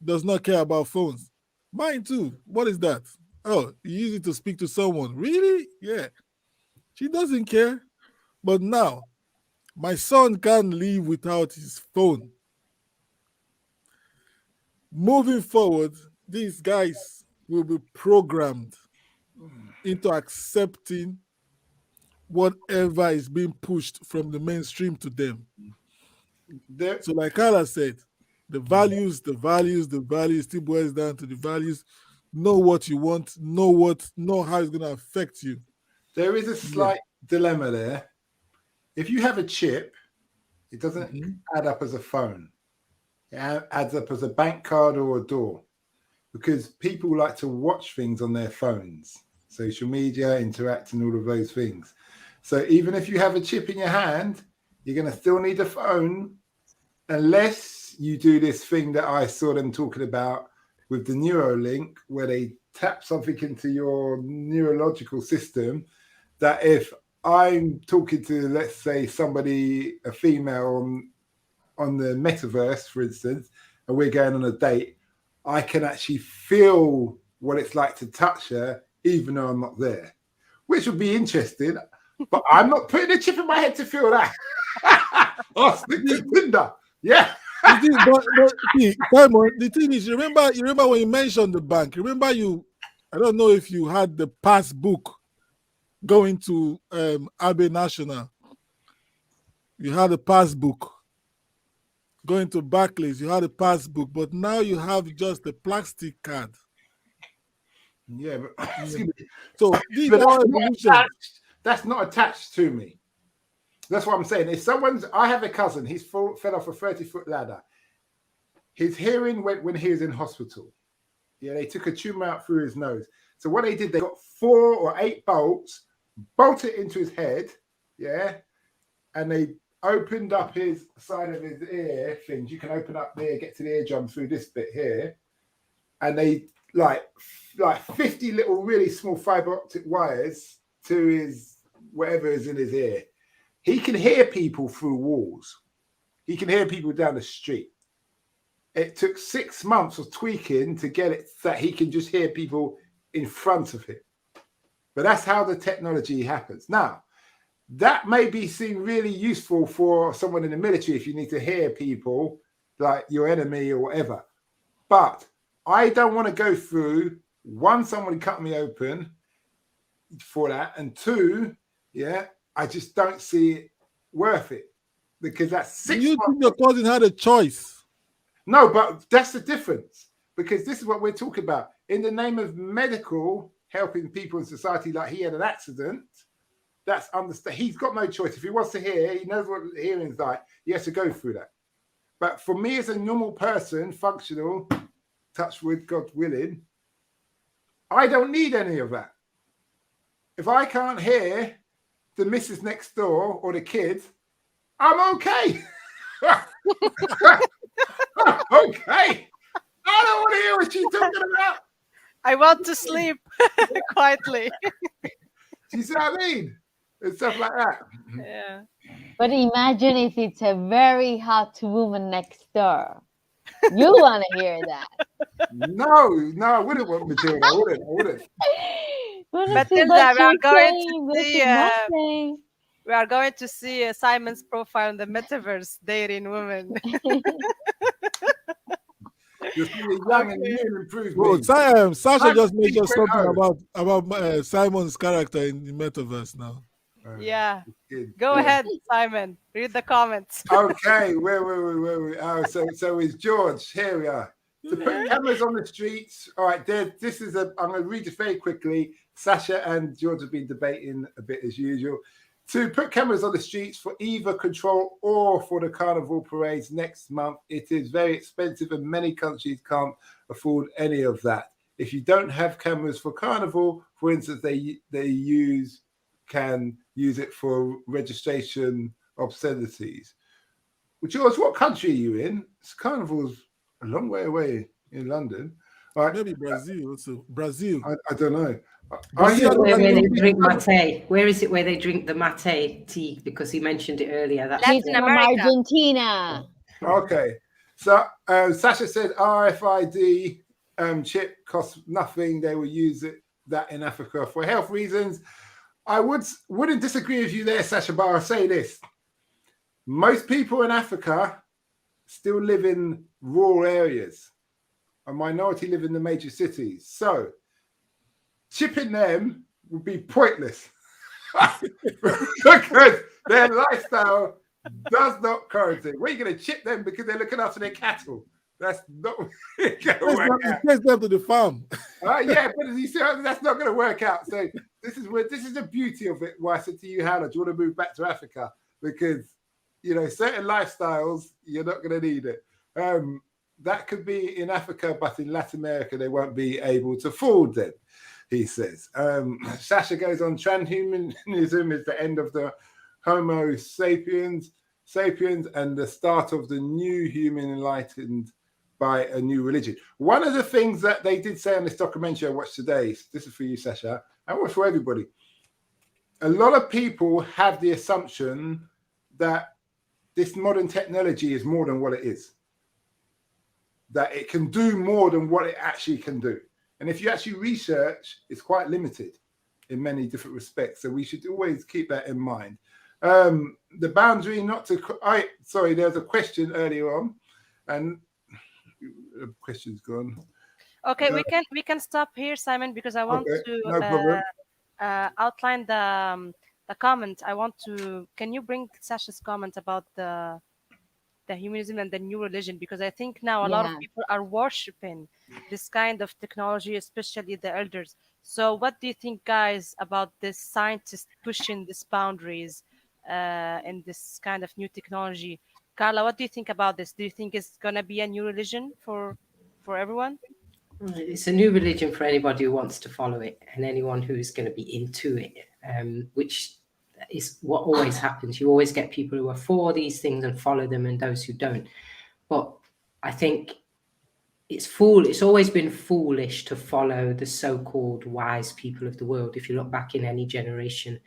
does not care about phones. Mine too. What is that? Oh, you use it to speak to someone. Really? Yeah. She doesn't care. But now, my son can't live without his phone. Moving forward, these guys will be programmed into accepting whatever is being pushed from the mainstream to them. There, So, like Carla said, the values still boils down to the values. Know what you want, know how it's going to affect you. there is a Yeah. slight dilemma there. If you have a chip, it doesn't Mhm. add up as a phone. It adds up as a bank card or a door because people like to watch things on their phones, social media, interact, and all of those things. So even if you have a chip in your hand, you're going to still need a phone unless you do this thing that I saw them talking about with the Neuralink, where they tap something into your neurological system, that if I'm talking to, let's say, somebody, a female on the metaverse, for instance, and we're going on a date, I can actually feel what it's like to touch her, even though I'm not there, which would be interesting. But I'm not putting a chip in my head to feel that. Oh, stick to Tinder. Yeah. See, Simon, the thing is, you remember when you mentioned the bank. Remember I don't know if you had the passbook going to Abbey National. You had a passbook going to Barclays. You had a passbook, but now you have just a plastic card. Yeah, but excuse me. So these But are evolution. that's not attached to me. That's what I'm saying. If I have a cousin, he's fell off a 30-foot ladder. His hearing went when he was in hospital. Yeah, they took a tumor out through his nose. So what they did, they got 4 or 8 bolts, bolted it into his head, yeah, and they opened up his side of his ear things. You can open up there, get to the eardrum through this bit here, and they like 50 little really small fiber optic wires to his whatever is in his ear. He can hear people through walls. He can hear people down the street. It took 6 months of tweaking to get it that he can just hear people in front of him. But that's how the technology happens. Now, that may seem really useful for someone in the military if you need to hear people like your enemy or whatever. But I don't want to go through, 1, someone cut me open for that, and 2, yeah, I just don't see it worth it, because that's 6 months. You think your cousin had a choice? No, but that's the difference, because this is what we're talking about. In the name of medical, helping people in society, like he had an accident, that's understand. He's got no choice. If he wants to hear, he knows what hearing's like. He has to go through that. But for me as a normal person, functional, touch wood, God willing, I don't need any of that. If I can't hear the missus next door or the kids, I'm okay. Okay. I don't want to hear what she's talking about. I want to sleep quietly. Do you see what I mean? And stuff like that. Yeah. But imagine if it's a very hot woman next door. You want to hear that. No, I wouldn't want Matilda. I wouldn't. Matilda, we are going to see Simon's profile in the metaverse, dating women. You're seeing young and new and improved. Well, Sasha just mentioned something about Simon's character in the metaverse now. Yeah. Go ahead, Simon. Read the comments. Okay, where? Oh, so is George. Here we are. To put cameras on the streets. All right, this is I'm going to read it very quickly. Sasha and George have been debating a bit as usual. To put cameras on the streets for either control or for the carnival parades next month, it is very expensive and many countries can't afford any of that. If you don't have cameras for carnival, for instance, they can use it for registration obscenities. Well, George, what country are you in? Carnival's a long way away in London. All right. Maybe Brazil also. Brazil. I don't know. Where they drink mate? Where is it where they drink the mate tea? Because he mentioned it earlier. That's Latin America. Argentina. Okay. So Sasha said RFID chip costs nothing. They will use that in Africa for health reasons. I wouldn't disagree with you there, Sasha, but I'll say this. Most people in Africa still live in rural areas. A minority live in the major cities. So chipping them would be pointless because their lifestyle does not correlate. Where are you going to chip them because they're looking after their cattle? That's not going to work out. Take them to the farm. Yeah, but you see, that's not going to work out. So this is the beauty of it. Why I said to you, Hannah, do you want to move back to Africa? Because certain lifestyles you're not going to need it. That could be in Africa, but in Latin America they won't be able to afford them. He says. Sasha goes on, transhumanism is the end of the Homo sapiens. sapiens and the start of the new human enlightened by a new religion. One of the things that they did say on this documentary I watched today, this is for you, Sasha, and for everybody. A lot of people have the assumption that this modern technology is more than what it is, that it can do more than what it actually can do. And if you actually research, it's quite limited in many different respects. So we should always keep that in mind. The boundary not to, sorry, there was a question earlier on, and the question's gone. Okay, we can stop here, Simon, because I want Okay, to no problem. outline the comment. I want to. Can you bring Sasha's comment about the humanism and the new religion? Because I think now a lot of Yeah. people are worshiping this kind of technology, especially the elders. So, what do you think, guys, about this scientist pushing these boundaries in this kind of new technology? Carla, what do you think about this? Do you think it's gonna be a new religion for everyone? It's a new religion for anybody who wants to follow it and anyone who's going to be into it, which is what always happens. You always get people who are for these things and follow them and those who don't. But I think it's always been foolish to follow the so-called wise people of the world. If you look back in any generation,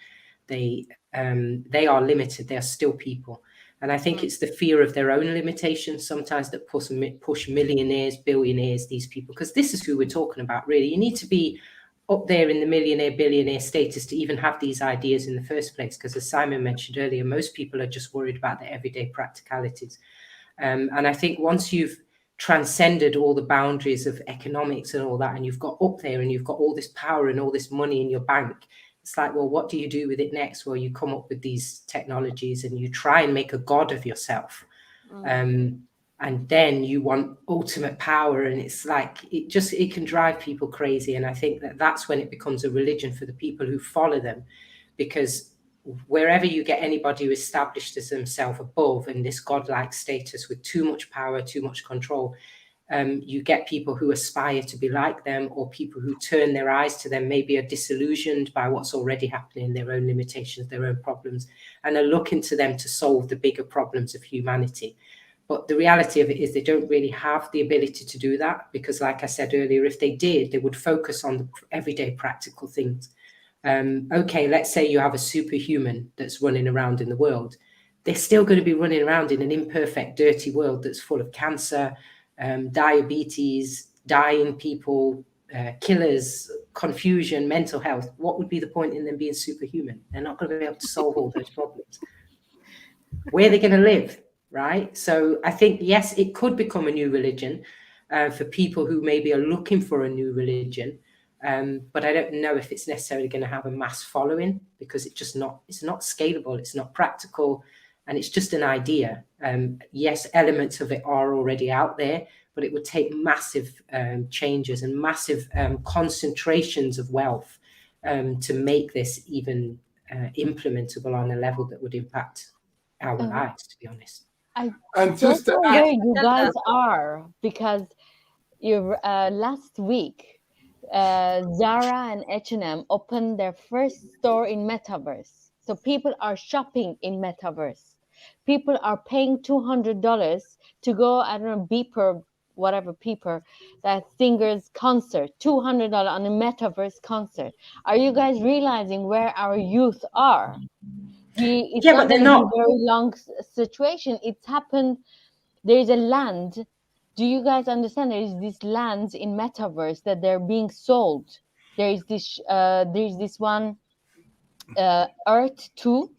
they are limited. They are still people. And I think it's the fear of their own limitations sometimes that push millionaires, billionaires, these people, because this is who we're talking about, really. You need to be up there in the millionaire, billionaire status to even have these ideas in the first place, because as Simon mentioned earlier, most people are just worried about their everyday practicalities. And I think once you've transcended all the boundaries of economics and all that, and you've got up there and you've got all this power and all this money in your bank, it's like, well, what do you do with it next? Well, you come up with these technologies and you try and make a god of yourself. And then you want ultimate power, and it's like it can drive people crazy. And I think that's when it becomes a religion for the people who follow them, because wherever you get anybody who established as themselves above in this godlike status with too much power, too much control, you get people who aspire to be like them, or people who turn their eyes to them, maybe are disillusioned by what's already happening, their own limitations, their own problems, and are looking to them to solve the bigger problems of humanity. But the reality of it is they don't really have the ability to do that, because like I said earlier, if they did, they would focus on the everyday practical things. Okay, let's say you have a superhuman that's running around in the world. They're still going to be running around in an imperfect, dirty world that's full of cancer, diabetes, dying people, killers, confusion, mental health. What would be the point in them being superhuman? They're not going to be able to solve all those problems. Where are they going to live, right? So I think, yes, it could become a new religion for people who maybe are looking for a new religion. But I don't know if it's necessarily going to have a mass following, because it's not scalable, it's not practical, and it's just an idea. Yes, elements of it are already out there, but it would take massive changes and massive concentrations of wealth to make this even implementable on a level that would impact our lives, to be honest. I And don't just to know add, where you Tell guys us. are, because last week, Zara and H&M opened their first store in Metaverse. So people are shopping in Metaverse. People are paying $200 to go, I don't know, Beeper, whatever Beeper, that singer's concert, $200 on a Metaverse concert. Are you guys realizing where our youth are? It's Yeah, not but they're going to be not. very long situation. It's happened. There is a land. Do you guys understand? There is this lands in metaverse that they're being sold. There is this one, Earth 2.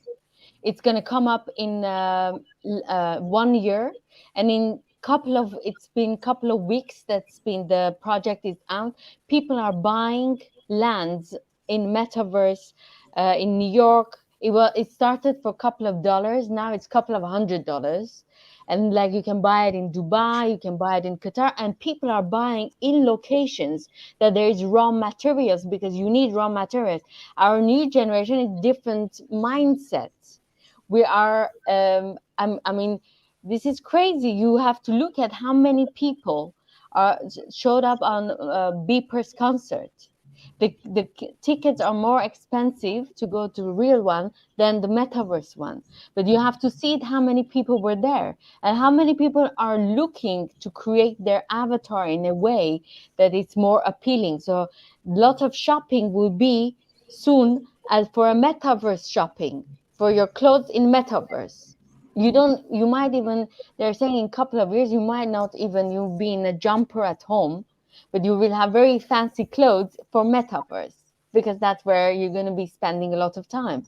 It's going to come up in 1 year, and in it's been couple of weeks that's been the project is out. People are buying lands in metaverse in New York. It started for a couple of dollars. Now it's a couple of $100, and like you can buy it in Dubai, you can buy it in Qatar, and people are buying in locations that there is raw materials, because you need raw materials. Our new generation is different mindset. We are I mean, this is crazy. You have to look at how many people showed up on Beeper's concert. Tickets are more expensive to go to the real one than the metaverse one. But you have to see it, how many people were there and how many people are looking to create their avatar in a way that it's more appealing. So a lot of shopping will be soon as for a metaverse shopping for your clothes in metaverse. You might even, they're saying in a couple of years, you might not even, you'll be in a jumper at home, but you will have very fancy clothes for metaverse because that's where you're going to be spending a lot of time.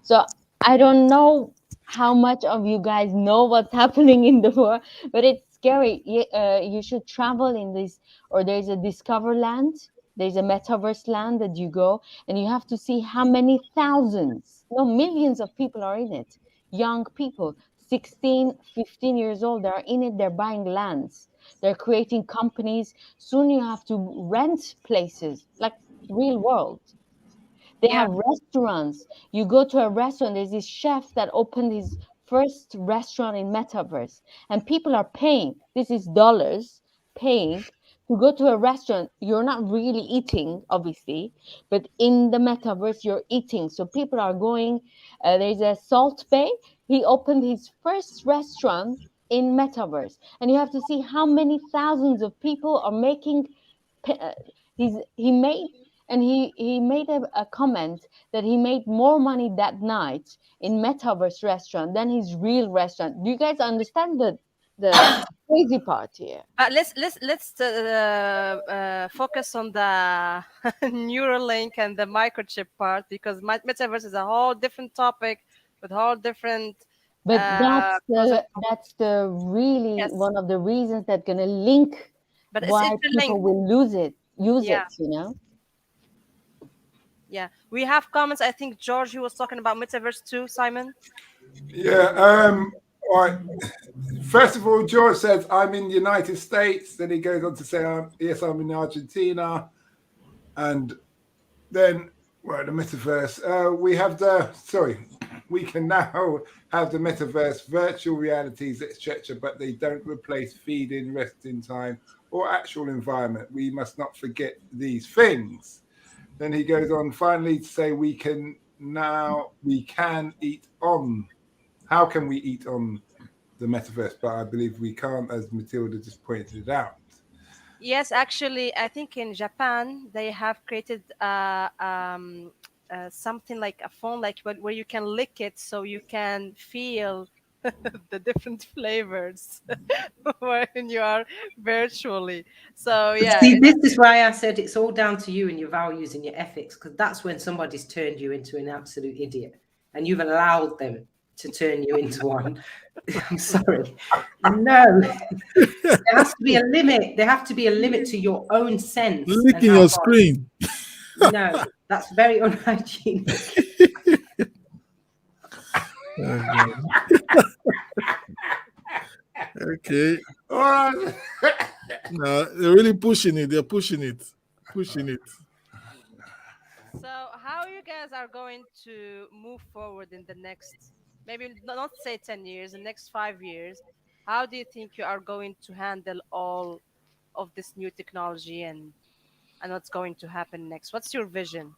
So I don't know how much of you guys know what's happening in the world, but it's scary. You should travel in this, or there's a Discover Land, there's a metaverse land that you go, and you have to see how many thousands, no, millions of people are in it. Young people, 16, 15 years old, they're in it, they're buying lands, they're creating companies. Soon you have to rent places like real world. They Yeah. have restaurants. You go to a restaurant, there's this chef that opened his first restaurant in metaverse, and people are paying. This is dollars, paying to go to a restaurant. You're not really eating, obviously, but in the metaverse, you're eating. So people are going. There's a Salt Bay. He opened his first restaurant in metaverse, and you have to see how many thousands of people are making. He made, and he made a comment that he made more money that night in metaverse restaurant than his real restaurant. Do you guys understand the crazy part here? Let's focus on the Neuralink and the microchip part, because metaverse is a whole different topic with whole different But pros and that's the really yes, one of the reasons that gonna link but it's why people interlinked. will use Yeah, it, you know. yeah. We have comments. I think George, he was talking about metaverse too. Simon. Yeah. All right. First of all, George says, I'm in the United States. Then he goes on to say, yes, I'm in Argentina. And then, well, the metaverse. We can now have the metaverse, virtual realities, etc., but they don't replace feeding, resting time, or actual environment. We must not forget these things. Then he goes on finally to say, we can eat on. How can we eat on the metaverse? But I believe we can't, as Matilda just pointed it out. Yes, actually, I think in Japan they have created something like a phone, like where you can lick it, so you can feel the different flavors when you are virtually. So But yeah, see, this is why I said it's all down to you and your values and your ethics, because that's when somebody's turned you into an absolute idiot and you've allowed them to turn you into one. I'm sorry. No, there has to be a limit. There have to be a limit to your own sense and Licking how your far. screen. No, that's very unhygienic. Okay. All right. No, they're really pushing it. They're pushing it. Pushing it. so how you guys are going to move forward in the next, maybe not say 10 years, the next 5 years? How do you think you are going to handle all of this new technology and what's going to happen next? What's your vision?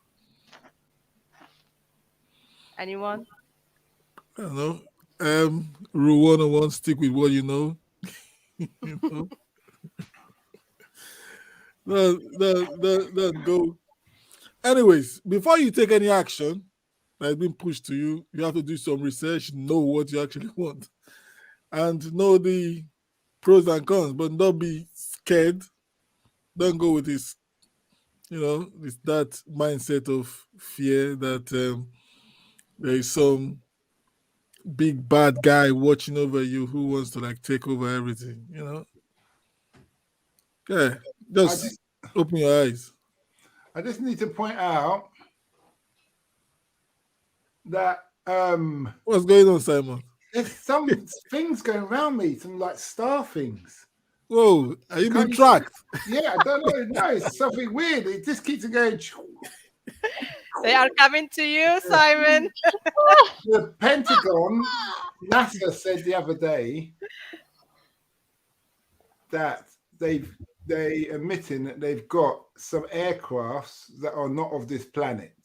Anyone? I don't know. Rule 101, stick with what you know. You know? That go. Anyways, before you take any action that's been pushed to you, you have to do some research, know what you actually want, and know the pros and cons, but don't be scared. Don't go with this, this that mindset of fear that there is some big bad guy watching over you who wants to like take over everything. Yeah, I just just open your eyes. I just need to point out that What's going on, Simon? there's some things going around me, some like star things. Whoa, are you being Can't you see? tracked? Yeah, I don't know. No, it's something weird. It just keeps going. They are coming to you, Simon. The Pentagon, NASA said the other day that they've they admitting that they've got some aircrafts that are not of this planet.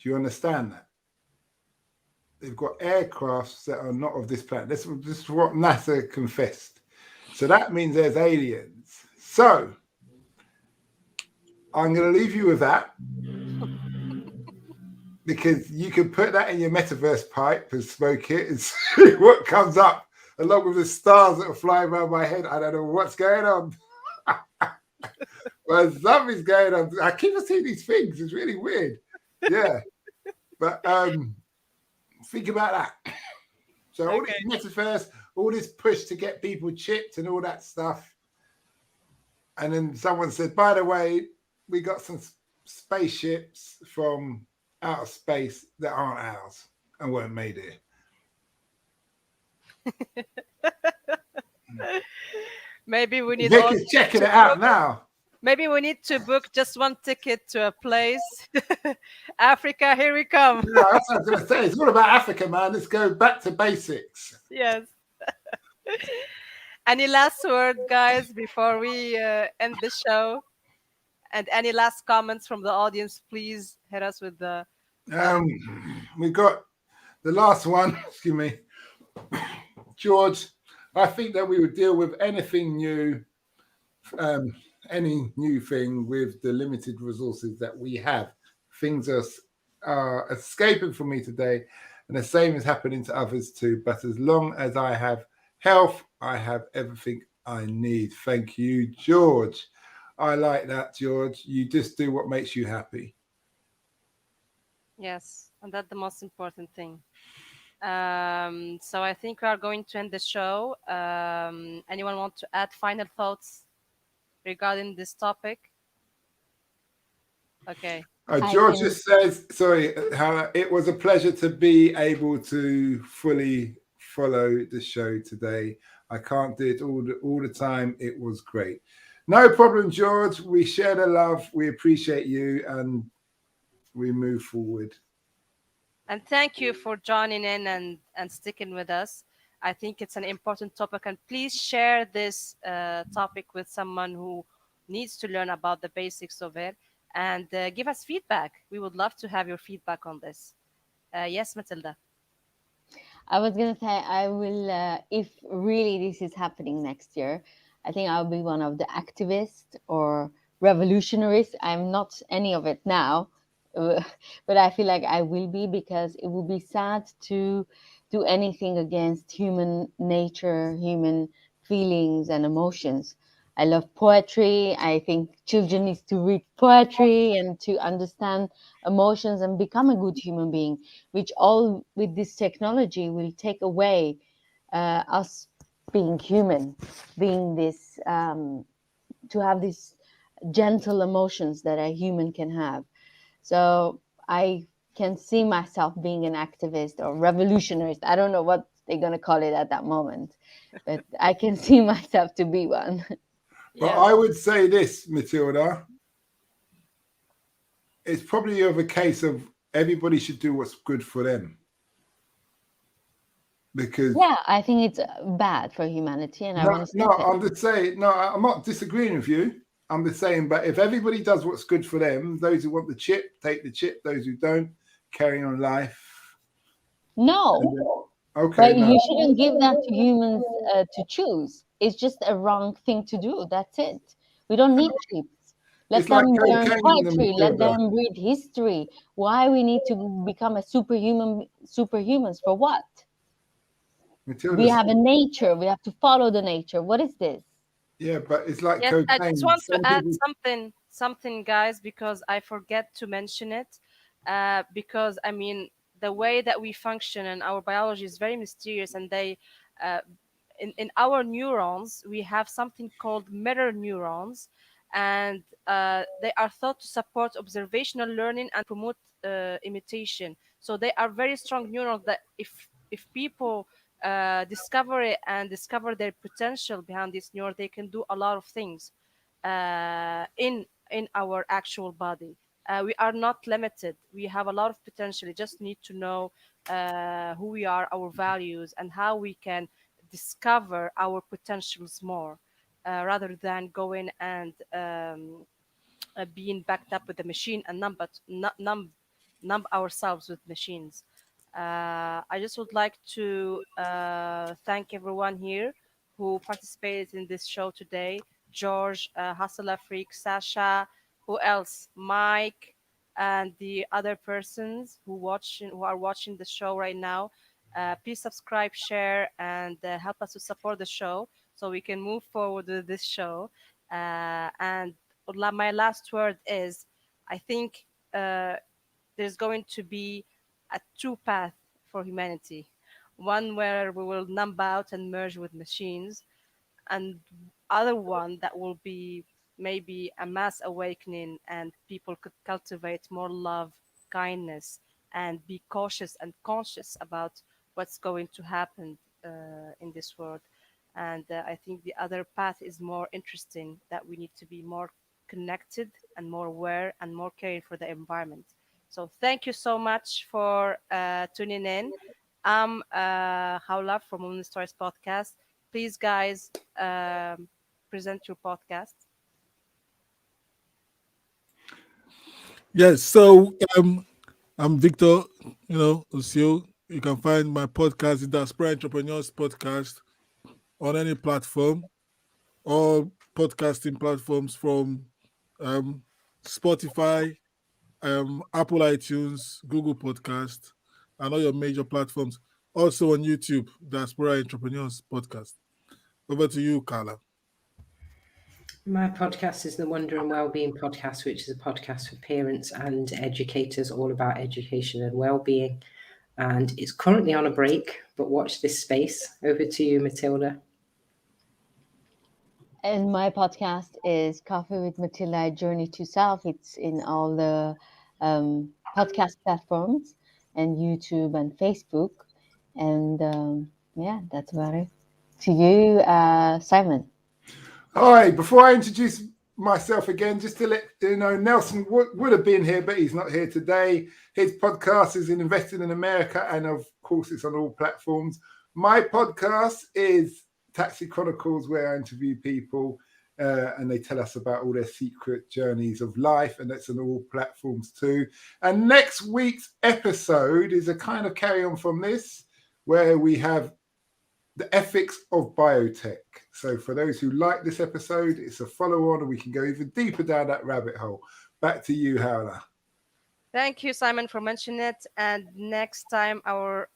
Do you understand that? They've got aircrafts that are not of this planet. This is what NASA confessed. So that means there's aliens. So I'm going to leave you with that because you can put that in your metaverse pipe and smoke it and see what comes up, along with the stars that are flying around my head. I don't know what's going on. But something's going on. I keep seeing these things. It's really weird. Yeah. But think about that. So all Okay. this metaverse, all this push to get people chipped and all that stuff. And then someone said, by the way, we got some spaceships from outer space that aren't ours and weren't made here. Maybe we need Vic all is checking to it out book. now. Maybe we need to book just one ticket to a place. Africa, here we come. Yeah, that's what I was going to say. It's all about Africa, man. Let's go back to basics. Yes. Any last word, guys, before we end the show? And any last comments from the audience? Please hit us with the. We got the last one. Excuse me, George. I think that we would deal with anything new, any new thing with the limited resources that we have. Things are escaping from me today, and the same is happening to others too. But as long as I have health, I have everything I need. Thank you, George. I like that, George. You just do what makes you happy. Yes, and that's the most important thing. So I think we are going to end the show. Anyone want to add final thoughts regarding this topic? Okay. I George can. just says, sorry, Hannah, it was a pleasure to be able to fully follow the show today. I can't do it all the time. It was great. No problem, George. We share the love. We appreciate you and we move forward. And thank you for joining in and sticking with us. I think it's an important topic, and please share this topic with someone who needs to learn about the basics of it, and give us feedback. We would love to have your feedback on this. Yes, Matilda. I was gonna say I will, if really this is happening next year, I think I'll be one of the activists or revolutionaries. I'm not any of it now, uh, but I feel like I will be because it would be sad to do anything against human nature, human feelings and emotions. I love poetry. I think children need to read poetry and to understand emotions and become a good human being, which all with this technology will take away us being human, being this to have these gentle emotions that a human can have. So I can see myself being an activist or revolutionary. I don't know what they're going to call it at that moment, but I can see myself to be one. But Yes. I would say this, Matilda, it's probably of a case of everybody should do what's good for them. Because Yeah, I think it's bad for humanity, and I want to no, stop it. I'm just saying, no, I'm not disagreeing with you. I'm just saying, but if everybody does what's good for them, those who want the chip, take the chip. Those who don't, carry on life. No, Okay, but no. you shouldn't give that to humans to choose. It's just a wrong thing to do. That's it. We don't need chips. Let It's like them learn cocaine, the poetry. Let Matilda. them read history. Why we need to become a superhuman? Superhumans for what? Matilda, We have a nature. We have to follow the nature. What is this? yeah, but it's like Yes, I just cocaine. want to Some add people, something, guys, because I forget to mention it. Because I mean, the way that we function and our biology is very mysterious, and uh, in our neurons, we have something called mirror neurons, and they are thought to support observational learning and promote imitation. So they are very strong neurons that if people discover it and discover their potential behind this neuron, they can do a lot of things in our actual body. We are not limited. We have a lot of potential. We just need to know who we are, our values, and how we can discover our potentials more, rather than going and being backed up with the machine and numb ourselves with machines. I just would like to thank everyone here who participated in this show today. George, Hustle Freak, Sasha, who else? Mike, and the other persons who are watching the show right now. Please subscribe, share, and help us to support the show so we can move forward with this show. And my last word is, I think there's going to be a two path for humanity, one where we will numb out and merge with machines, and other one that will be maybe a mass awakening, and people could cultivate more love, kindness, and be cautious and conscious about what's going to happen in this world. And I think the other path is more interesting, that we need to be more connected and more aware and more caring for the environment. So thank you so much for tuning in. I'm Howla from Women Stories Podcast. Please, guys, present your podcast. Yes. So I'm Victor, Osio. You can find my podcast, the Diaspora Entrepreneurs Podcast, on any platform, all podcasting platforms from um, Spotify, Apple iTunes, Google Podcast, and all your major platforms. Also on YouTube, Diaspora Entrepreneurs Podcast. Over to you, Carla. My podcast is the Wonder and Wellbeing Podcast, which is a podcast for parents and educators all about education and well-being. And it's currently on a break, but watch this space. Over to you, Matilda. And my podcast is Coffee with Matilda Journey to Self. It's in all the podcast platforms and YouTube and Facebook. And yeah, that's about it. To you, Simon. Hi, before I introduce myself again, just to let you know, Nelson would have been here, but he's not here today. His podcast is in Investing in America, and of course, it's on all platforms. My podcast is Taxi Chronicles, where I interview people and they tell us about all their secret journeys of life, and that's on all platforms too. And next week's episode is a kind of carry on from this, where we have the ethics of biotech. So for those who like this episode, it's a follow-on and we can go even deeper down that rabbit hole. Back to you, Howla. Thank you, Simon, for mentioning it. And next time, our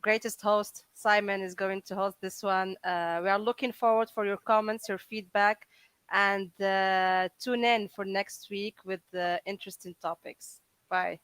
greatest host, Simon, is going to host this one. We are looking forward for your comments, your feedback, and tune in for next week with interesting topics. Bye.